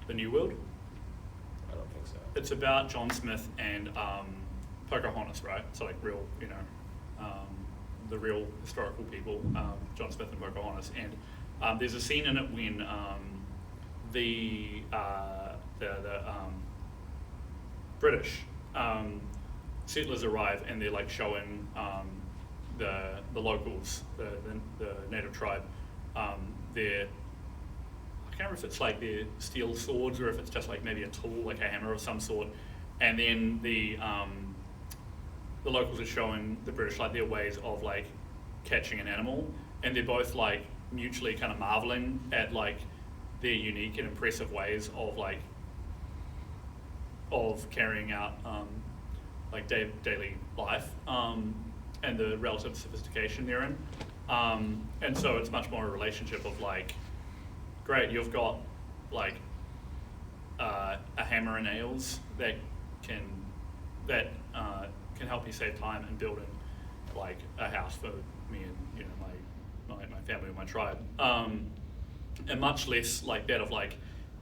The New World? I don't think so. It's about John Smith and Pocahontas, right? So, like, real, you know, the real historical people, John Smith and Pocahontas. And there's a scene in it when the British settlers arrive and they're, like, showing the locals, the native tribe, their, I can't remember if it's like their steel swords or if it's just like maybe a tool, like a hammer of some sort, and then the locals are showing the British, like, their ways of, like, catching an animal, and they're both, like, mutually kind of marveling at, like, their unique and impressive ways of, like, of carrying out like daily life, and the relative sophistication therein. And so it's much more a relationship of, like, great, you've got, like, a hammer and nails that can help you save time in building, like, a house for me and, you know, my family or my tribe. And much less like that of, like,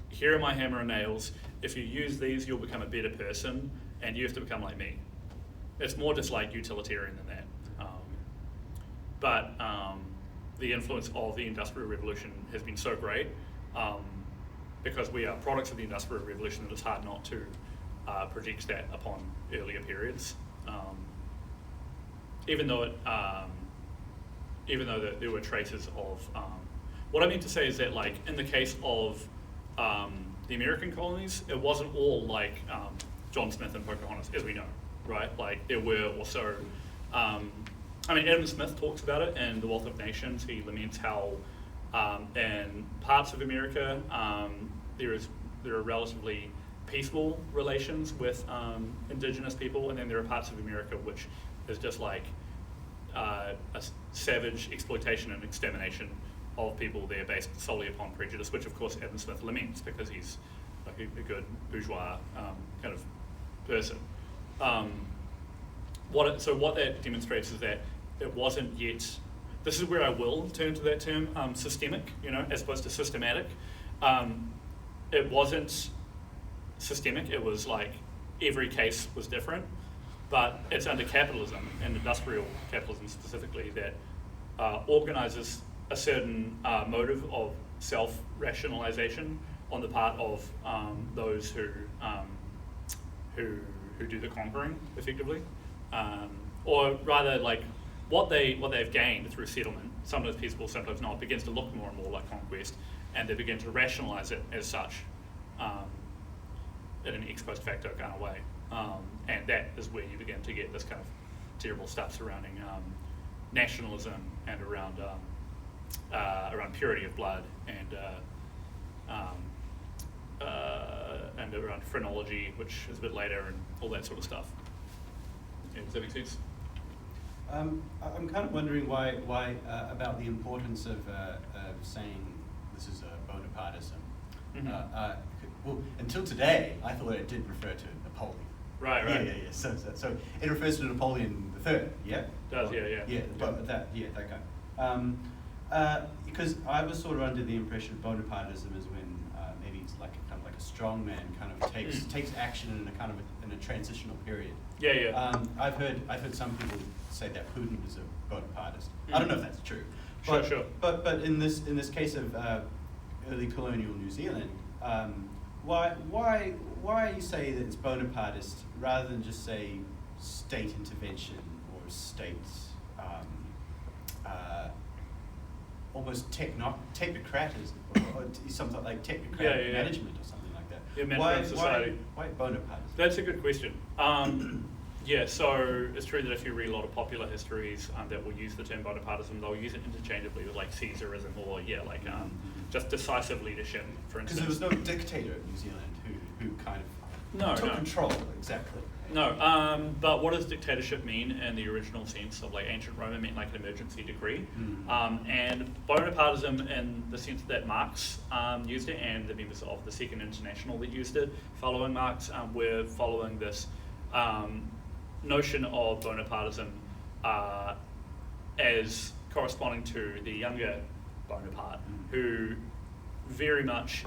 here are my hammer and nails, if you use these you'll become a better person and you have to become like me. It's more just, like, utilitarian than that. But the influence of the Industrial Revolution has been so great because we are products of the Industrial Revolution that it's hard not to project that upon earlier periods. Even though there were traces of, what I mean to say is that, like, in the case of the American colonies, it wasn't all like John Smith and Pocahontas, as we know, right? Like, there were also, I mean, Adam Smith talks about it in The Wealth of Nations. He laments how in parts of America there are relatively peaceful relations with indigenous people, and then there are parts of America which is just like a savage exploitation and extermination of people there based solely upon prejudice, which of course Adam Smith laments because he's like a good bourgeois kind of person. What that demonstrates is that it wasn't yet, this is where I will turn to that term, systemic, you know, as opposed to systematic. It wasn't systemic, it was like every case was different, but it's under capitalism, and industrial capitalism specifically, that organizes a certain motive of self-rationalization on the part of those who do the conquering, effectively. Or rather, like, what they've gained through settlement, sometimes peaceful, sometimes not, begins to look more and more like conquest, and they begin to rationalise it as such in an ex post facto kind of way. And that is where you begin to get this kind of terrible stuff surrounding nationalism and around purity of blood and around phrenology, which is a bit later, and all that sort of stuff. Yeah, does that make sense? I'm kind of wondering why about the importance of saying this is a Bonapartism. Mm-hmm. Well, until today, I thought it did refer to Napoleon. Right. Yeah. So it refers to Napoleon III. Yeah. Does yeah. Yeah, but that guy. Because I was sort of under the impression Bonapartism is when maybe it's like a kind of like a strong man kind of takes action in a kind of in a transitional period. Yeah. I've heard some people say that Putin was a Bonapartist. Mm. I don't know if that's true. Sure. But in this case of early colonial New Zealand, why you say that it's Bonapartist rather than just say state intervention or state almost technocratism or something like technocratic management or something like that? Yeah, management society. Why Bonapartism? That's a good question. Yeah, so it's true that if you read a lot of popular histories that will use the term Bonapartism, they'll use it interchangeably with like Caesarism or just decisive leadership, for instance. Because there was no dictator in New Zealand who kind of took control, exactly. No, but what does dictatorship mean in the original sense of like ancient Rome? It meant like an emergency decree. And Bonapartism in the sense that Marx used it and the members of the Second International that used it following Marx were following this notion of Bonapartism as corresponding to the younger Bonaparte, who very much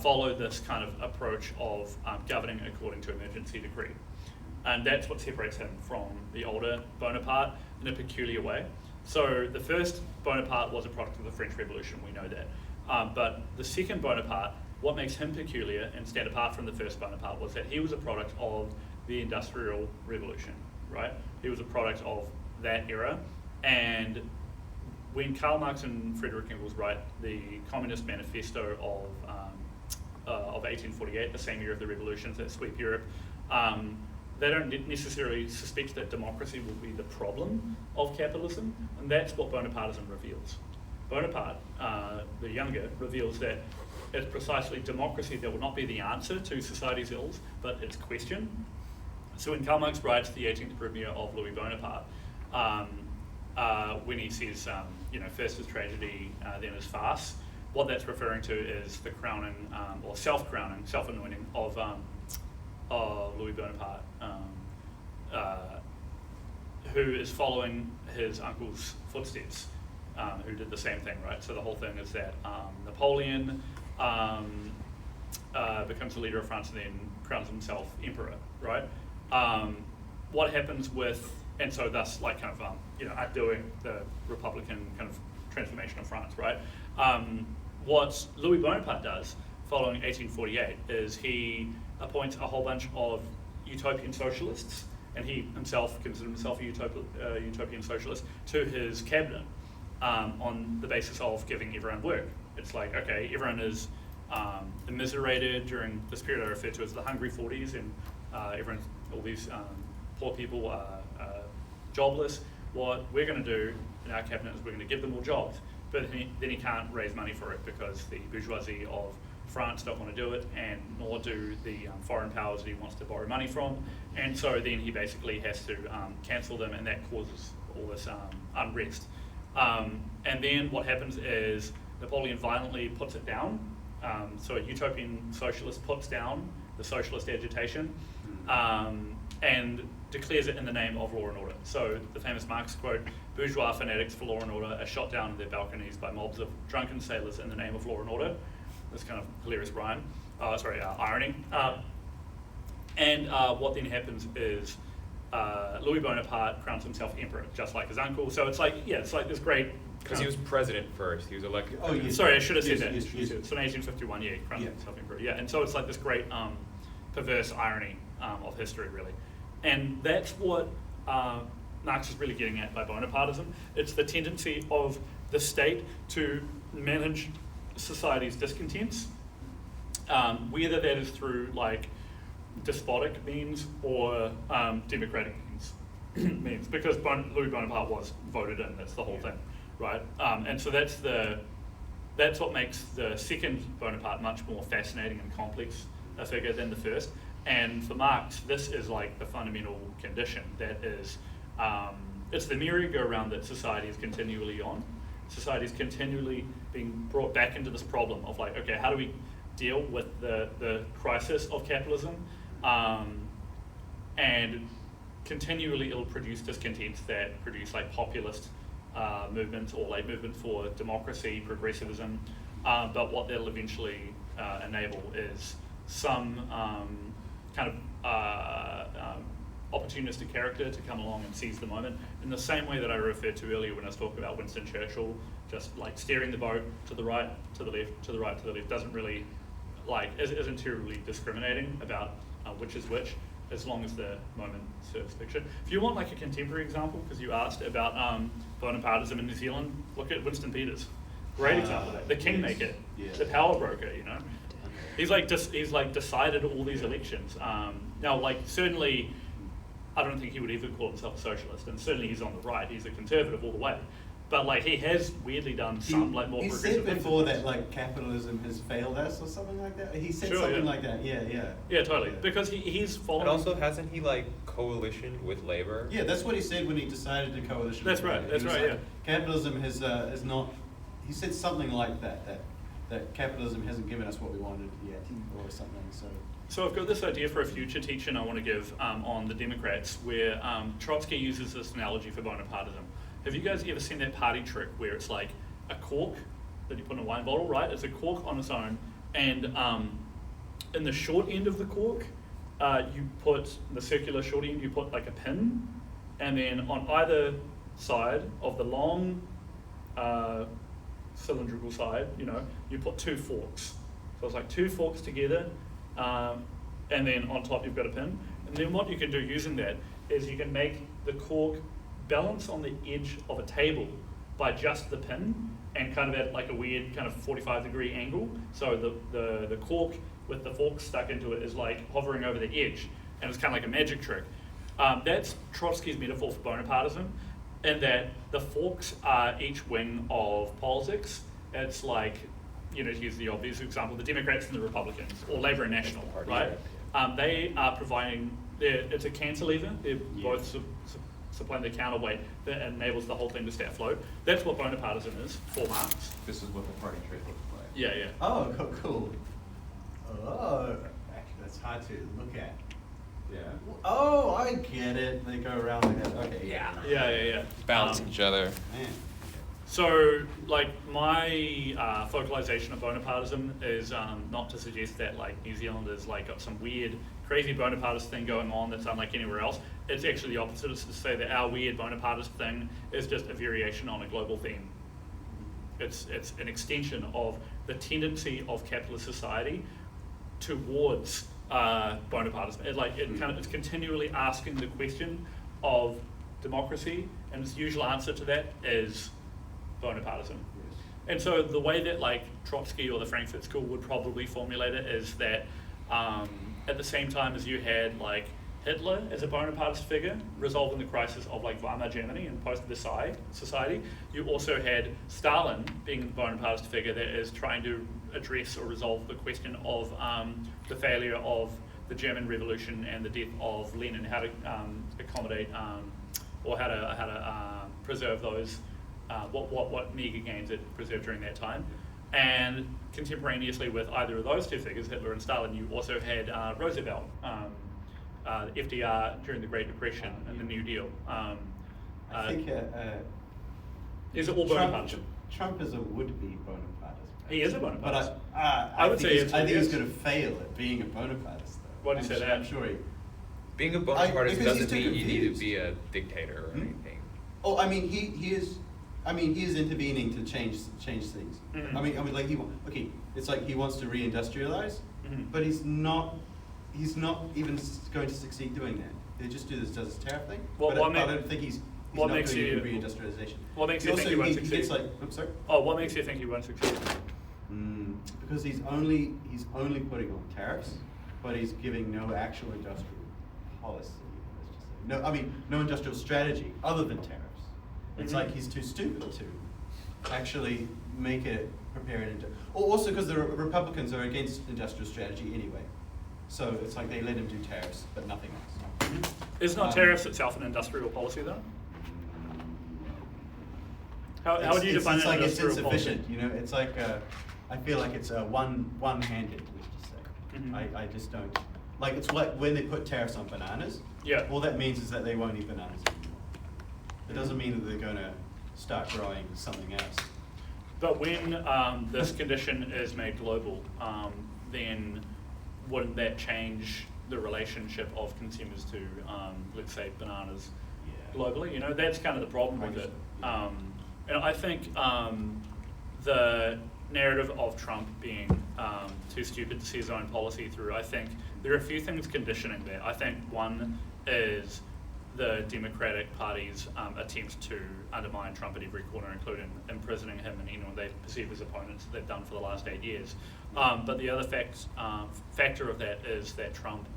followed this kind of approach of governing according to emergency decree. And that's what separates him from the older Bonaparte in a peculiar way. So the first Bonaparte was a product of the French Revolution, we know that. But the second Bonaparte, what makes him peculiar and stand apart from the first Bonaparte was that he was a product of the Industrial Revolution, right? He was a product of that era. And when Karl Marx and Friedrich Engels write the Communist Manifesto of 1848, the same year of the revolutions that sweep Europe, they don't necessarily suspect that democracy will be the problem of capitalism, and that's what Bonapartism reveals. Bonaparte, the younger, reveals that it's precisely democracy that will not be the answer to society's ills, but its question. So when Karl Marx writes the 18th premier of Louis Bonaparte, when he says, first is tragedy, then is farce, what that's referring to is the crowning, or self-crowning, self-anointing of Louis Bonaparte, who is following his uncle's footsteps, who did the same thing, right? So the whole thing is that Napoleon becomes the leader of France and then crowns himself emperor, right? What happens with, and so thus like kind of, outdoing the Republican kind of transformation of France, right? What Louis Bonaparte does following 1848 is he appoints a whole bunch of utopian socialists, and he himself considered himself a utopian socialist, to his cabinet on the basis of giving everyone work. It's like, okay, everyone is immiserated during this period I refer to as the Hungry 40s, and all these poor people are jobless. What we're going to do in our cabinet is we're going to give them all jobs, but then he can't raise money for it because the bourgeoisie of France don't want to do it, and nor do the foreign powers that he wants to borrow money from, and so then he basically has to cancel them, and that causes all this unrest. And then what happens is Napoleon violently puts it down. So a utopian socialist puts down the socialist agitation and declares it in the name of law and order. So the famous Marx quote, "Bourgeois fanatics for law and order are shot down in their balconies by mobs of drunken sailors in the name of law and order." This kind of hilarious irony. And what then happens is Louis Bonaparte crowns himself emperor, just like his uncle. So it's like this great... Because he was president first, he was elected. Oh, yes. Sorry, I should have said that. Yes. So in 1851, he crowned himself emperor. Yeah, and so it's like this great perverse irony of history, really. And that's what Marx is really getting at by Bonapartism. It's the tendency of the state to manage society's discontents, whether that is through like despotic means or democratic means, because Louis Bonaparte was voted in. That's the whole thing, right? And so that's what makes the second Bonaparte much more fascinating and complex a figure than the first. And for Marx, this is like the fundamental condition that is, it's the merry-go-round that society is continually on. Society is continually being brought back into this problem of like, okay, how do we deal with the crisis of capitalism? And continually it'll produce discontents that produce like populist movements or like movement for democracy, progressivism, but what they'll eventually enable is some kind of opportunistic character to come along and seize the moment, in the same way that I referred to earlier when I was talking about Winston Churchill, just like steering the boat to the right, to the left, to the right, to the left, doesn't really, like, isn't terribly discriminating about which is which, as long as the moment serves fiction. If you want like a contemporary example, because you asked about Bonapartism in New Zealand, look at Winston Peters. Great example of that. The kingmaker, the power broker, you know. He's like decided all these elections. Now, like, certainly, I don't think he would ever call himself a socialist, and certainly he's on the right. He's a conservative all the way. But like, he has weirdly done some like more progressive things. He said before that like capitalism has failed us or something like that. He said something like that. Yeah. Yeah, totally. Because he's following. And also, hasn't he like coalitioned with Labour? Yeah, that's what he said when he decided to coalition. That's right. That's right. Like, capitalism has not. He said something like that capitalism hasn't given us what we wanted yet, or something. So I've got this idea for a future teaching I want to give on the Democrats, where Trotsky uses this analogy for Bonapartism. Have you guys ever seen that party trick where it's like a cork that you put in a wine bottle, right? It's a cork on its own, and in the short end of the cork, you put, the circular short end, you put like a pin, and then on either side of the long cylindrical side, you know, you put two forks. So it's like two forks together, and then on top you've got a pin. And then what you can do using that is you can make the cork balance on the edge of a table by just the pin, and kind of at like a weird kind of 45-degree angle. So the cork with the fork stuck into it is like hovering over the edge, and it's kind of like a magic trick. That's Trotsky's metaphor for Bonapartism, in that the forks are each wing of politics. It's like, you know, to use the obvious example, the Democrats and the Republicans, or Labour and National, right? They are providing, it's a cantilever, they're both supplying the counterweight that enables the whole thing to stay afloat. That's what Bonapartism is for Marx. This is what the party trick looks like. Yeah. Oh, cool. Oh, actually, that's hard to look at. Yeah. Oh, I get it. They go around like that. Okay. Yeah. Balance each other. Man. So, like, my focalization of Bonapartism is not to suggest that, like, New Zealand is, like, got some weird, crazy Bonapartist thing going on that's unlike anywhere else. It's actually the opposite. It's to say that our weird Bonapartist thing is just a variation on a global theme. It's an extension of the tendency of capitalist society towards Bonapartism. It's continually asking the question of democracy, and its usual answer to that is Bonapartism. Yes. And so the way that like Trotsky or the Frankfurt School would probably formulate it is that at the same time as you had like Hitler as a Bonapartist figure resolving the crisis of like Weimar Germany and post-Versailles society, you also had Stalin being a Bonapartist figure that is trying to address or resolve the question of the failure of the German Revolution and the death of Lenin, how to accommodate or how to preserve those what meager gains it preserved during that time. And contemporaneously with either of those two figures, Hitler and Stalin, you also had Roosevelt, FDR during the Great Depression and the New Deal. I think is it all Bonapartism? Trump is a would-be Bonapartist. He is a Bonapartist. But I would say I think he's going to fail at being a Bonapartist, though. Why do you say that? I'm sure he... Being a Bonapartist doesn't mean you need to confused. be a dictator or anything. Oh, I mean, he is intervening to change things. Mm-hmm. I mean, like it's like he wants to reindustrialize, but he's not even going to succeed doing that. They just does this tariff thing. Well, but I don't think he's what not makes doing you- reindustrialization. what makes you think he won't succeed? Gets like, oops, sorry. Oh, what makes you think he won't succeed? Because he's only putting on tariffs, but he's giving no actual industrial policy. Let's just say. No, I mean no industrial strategy other than tariffs. It's like he's too stupid to actually make it prepare it into. Also because the Republicans are against industrial strategy anyway, so it's like they let him do tariffs but nothing else. Is not tariffs itself an industrial policy though? How would you define it's an like it's industrial policy? insufficient, you know. It's like I feel like it's one-handed. Let's just say. I just don't like. It's like when they put tariffs on bananas. Yeah. All that means is that they won't eat bananas anymore. It doesn't mean that they're going to start growing something else. But when this condition is made global, then wouldn't that change the relationship of consumers to, let's say, bananas globally? You know, that's kind of the problem with it. And I think the narrative of Trump being too stupid to see his own policy through, I think there are a few things conditioning there. I think one is the Democratic Party's attempt to undermine Trump at every corner, including imprisoning him and anyone they perceive as opponents that they've done for the last 8 years. But the other factor of that is that Trump's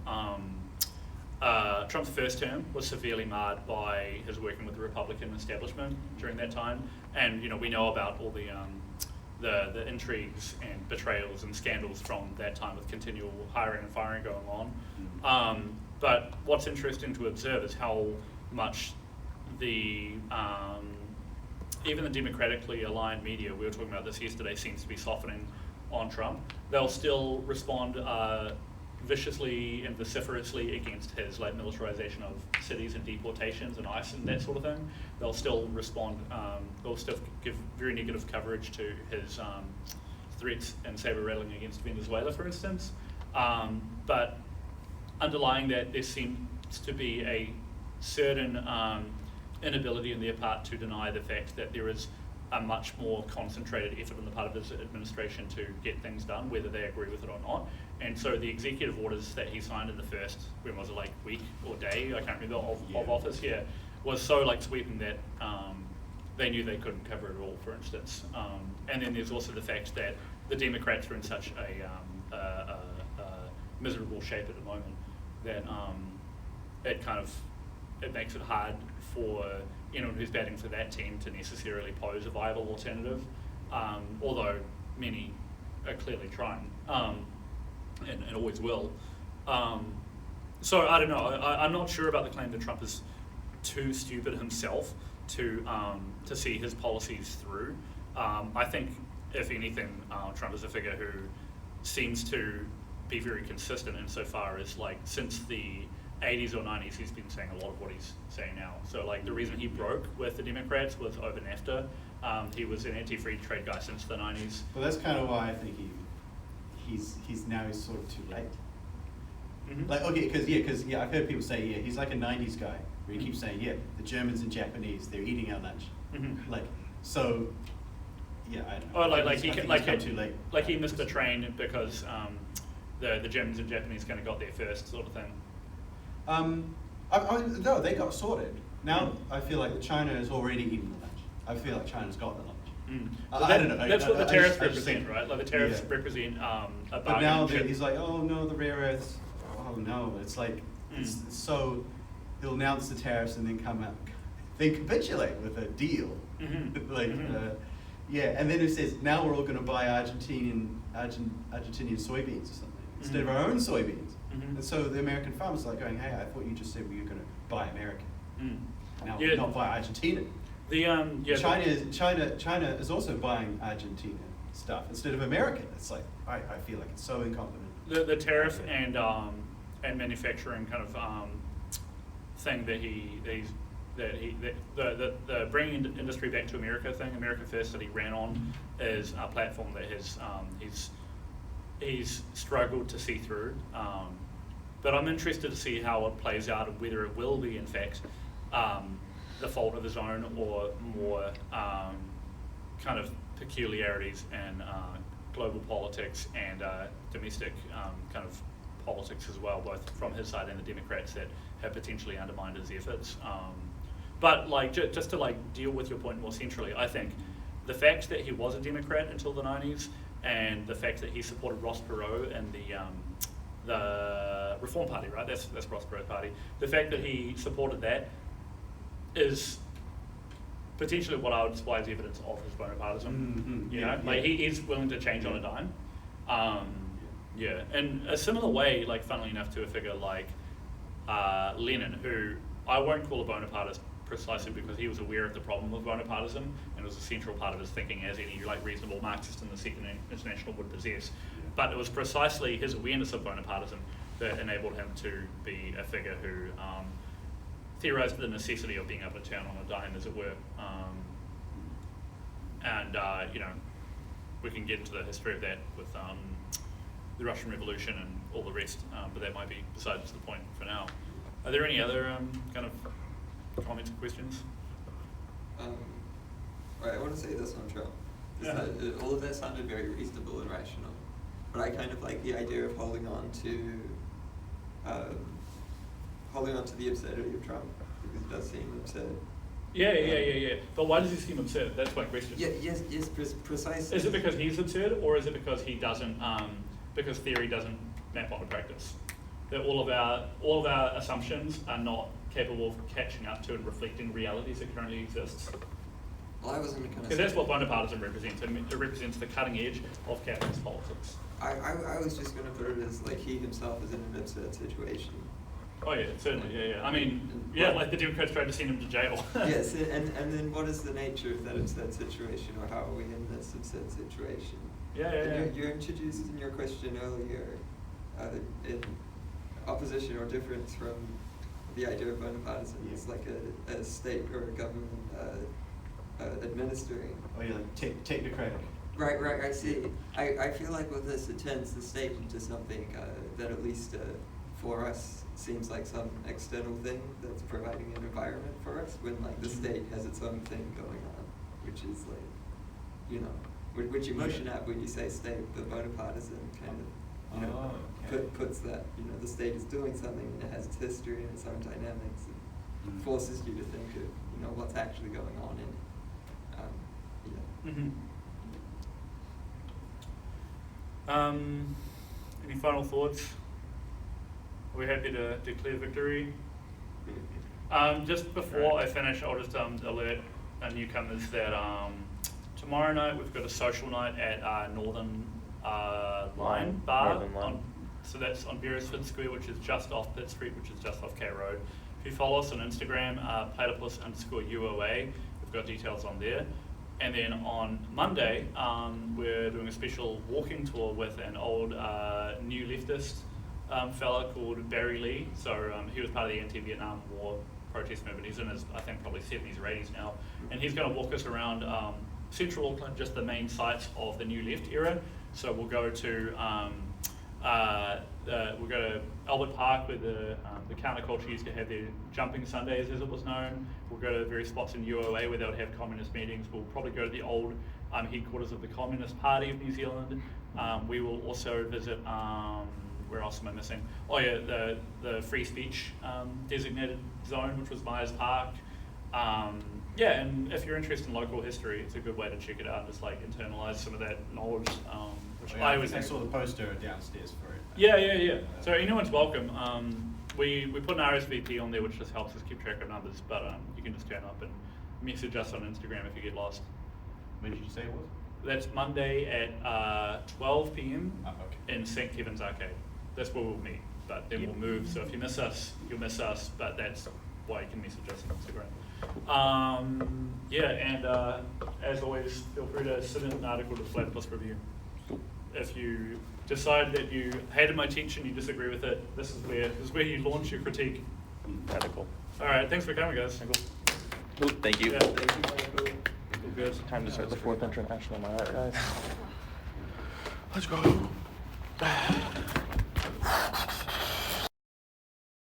first term was severely marred by his working with the Republican establishment during that time, and we know about all the intrigues and betrayals and scandals from that time with continual hiring and firing going on. But what's interesting to observe is how much even the democratically aligned media, we were talking about this yesterday, seems to be softening on Trump. They'll still respond viciously and vociferously against his militarization of cities and deportations and ICE and that sort of thing. They'll still respond, they'll still give very negative coverage to his threats and saber rattling against Venezuela, for instance. But underlying that, there seems to be a certain inability on their part to deny the fact that there is a much more concentrated effort on the part of his administration to get things done, whether they agree with it or not. And so the executive orders that he signed in the first, when was it, week or day, I can't remember, of office, was so sweeping that they knew they couldn't cover it all, for instance. And then there's also the fact that the Democrats are in such a miserable shape at the moment that it makes it hard for anyone who's batting for that team to necessarily pose a viable alternative, although many are clearly trying, and always will. So I don't know. I'm not sure about the claim that Trump is too stupid himself to see his policies through. I think, if anything, Trump is a figure who seems to be very consistent insofar as since the 80s or 90s, he's been saying a lot of what he's saying now. So the reason he broke with the Democrats was over NAFTA. He was an anti-free trade guy since the 90s. Well, that's kind of why I think he's sort of too late. Mm-hmm. Because I've heard people say he's like a 90s guy where he keeps saying the Germans and Japanese, they're eating our lunch. Mm-hmm. I don't know. Oh, I think he's come too late. He missed the train because the Germans and Japanese kind of got there first, sort of thing. No, they got sorted. Now I feel like China has already eaten the lunch. I feel like China's got the lunch. I don't know. That's what the tariffs represent, think, right? The tariffs represent a But bargain now chip. he's like, oh no, the rare earths. Oh no, it's it's so he'll announce the tariffs and then come out, then capitulate with a deal. Mm-hmm. And then it says now we're all going to buy Argentinian soybeans or something instead of our own soybeans. Mm-hmm. And so the American farmers are going, hey, I thought you just said we were going to buy American. Now not buy Argentina. China is also buying Argentina stuff instead of American. It's I feel like it's so incompetent. The tariff and manufacturing kind of thing that the bringing industry back to America thing, America First, that he ran on, is a platform that he's struggled to see through. But I'm interested to see how it plays out and whether it will be, in fact, the fault of his own or more kind of peculiarities in global politics and domestic kind of politics as well, both from his side and the Democrats, that have potentially undermined his efforts. But like just to like deal with your point more centrally, I think the fact that he was a Democrat until the 90s, and the fact that he supported Ross Perot and the Reform Party, right? That's Ross Perot's party. The fact that he supported that is potentially what I would display as evidence of his Bonapartism. You know, like he is willing to change on a dime. Yeah, and a similar way, like funnily enough, to a figure like Lenin, who I won't call a Bonapartist precisely because he was aware of the problem of Bonapartism, and it was a central part of his thinking, as any like reasonable Marxist in the Second International would possess. But it was precisely his awareness of Bonapartism that enabled him to be a figure who theorized the necessity of being able to turn on a dime, as it were. You know, we can get into the history of that with the Russian Revolution and all the rest, but that might be besides the point for now. Are there any other kind of comments or questions? Right, I want to say this on Trump. All of that sounded very reasonable and rational, but I kind of like the idea of holding on to the absurdity of Trump, because it does seem absurd. Yeah. But why does he seem absurd? That's my question. Yes, precisely. Is it because he's absurd, or is it because he doesn't, because theory doesn't map onto practice? That all of our assumptions are not capable of catching up to and reflecting realities that currently exists? Well, I wasn't going to say... Because that's what Bonapartism represents. It represents the cutting edge of capitalist politics. I was just going to put it as like he himself is in an absurd situation. Oh yeah, certainly, yeah. I mean, like the Democrats tried to send him to jail. Yes, and then what is the nature of that absurd situation, or how are we in this absurd situation? Yeah. You introduced in your question earlier in opposition or difference from the idea of Bonapartism. It's like a state or a government administering. Oh yeah, like technocratic. Right, I see. I feel like with this, it turns the state into something that at least for us seems like some external thing that's providing an environment for us, when like the state has its own thing going on, which is like, you know, which you motion at when you say state. The Bonapartism kind of, you know, puts that, you know, the state is doing something and it has its history and its own dynamics, and forces you to think of, you know, what's actually going on in it. You know. Any final thoughts? Are we happy to declare victory? Just before I finish, I'll just alert newcomers that tomorrow night we've got a social night at Northern Line Bar. Northern Line. So that's on Beresford Square, which is just off Pitt Street, which is just off K Road. If you follow us on Instagram, Platypus_UOA, we've got details on there. And then on Monday, we're doing a special walking tour with an old new leftist fella called Barry Lee. So he was part of the anti-Vietnam War protest movement. He's in his, I think, probably 70s or 80s now. And he's going to walk us around central Auckland, just the main sites of the New Left era. So we'll go to Albert Park, where the counterculture used to have their jumping Sundays, as it was known. We'll go to various spots in UOA where they would have communist meetings. We'll probably go to the old headquarters of the Communist Party of New Zealand. We will also visit, where else am I missing? Oh yeah, the free speech designated zone, which was Myers Park. Yeah, and if you're interested in local history, it's a good way to check it out and just like internalize some of that knowledge. Which I always saw the poster downstairs for it. Yeah. So anyone's welcome. We put an RSVP on there, which just helps us keep track of numbers, but you can just turn up and message us on Instagram if you get lost. When did you say it was? That's Monday at 12 p.m. Okay. in St. Kevin's Arcade. That's where we'll meet, but then we'll move. So if you miss us, you'll miss us, but that's why you can message us on Instagram. As always, feel free to send in an article to Platypus Review. If you decide that you hated my teach and you disagree with it, this is where you launch your critique. Radical. All right, thanks for coming, guys. Thank you. Yeah, thank you, Michael. Good. Time to start the 4th International. Am I right, guys? Let's go.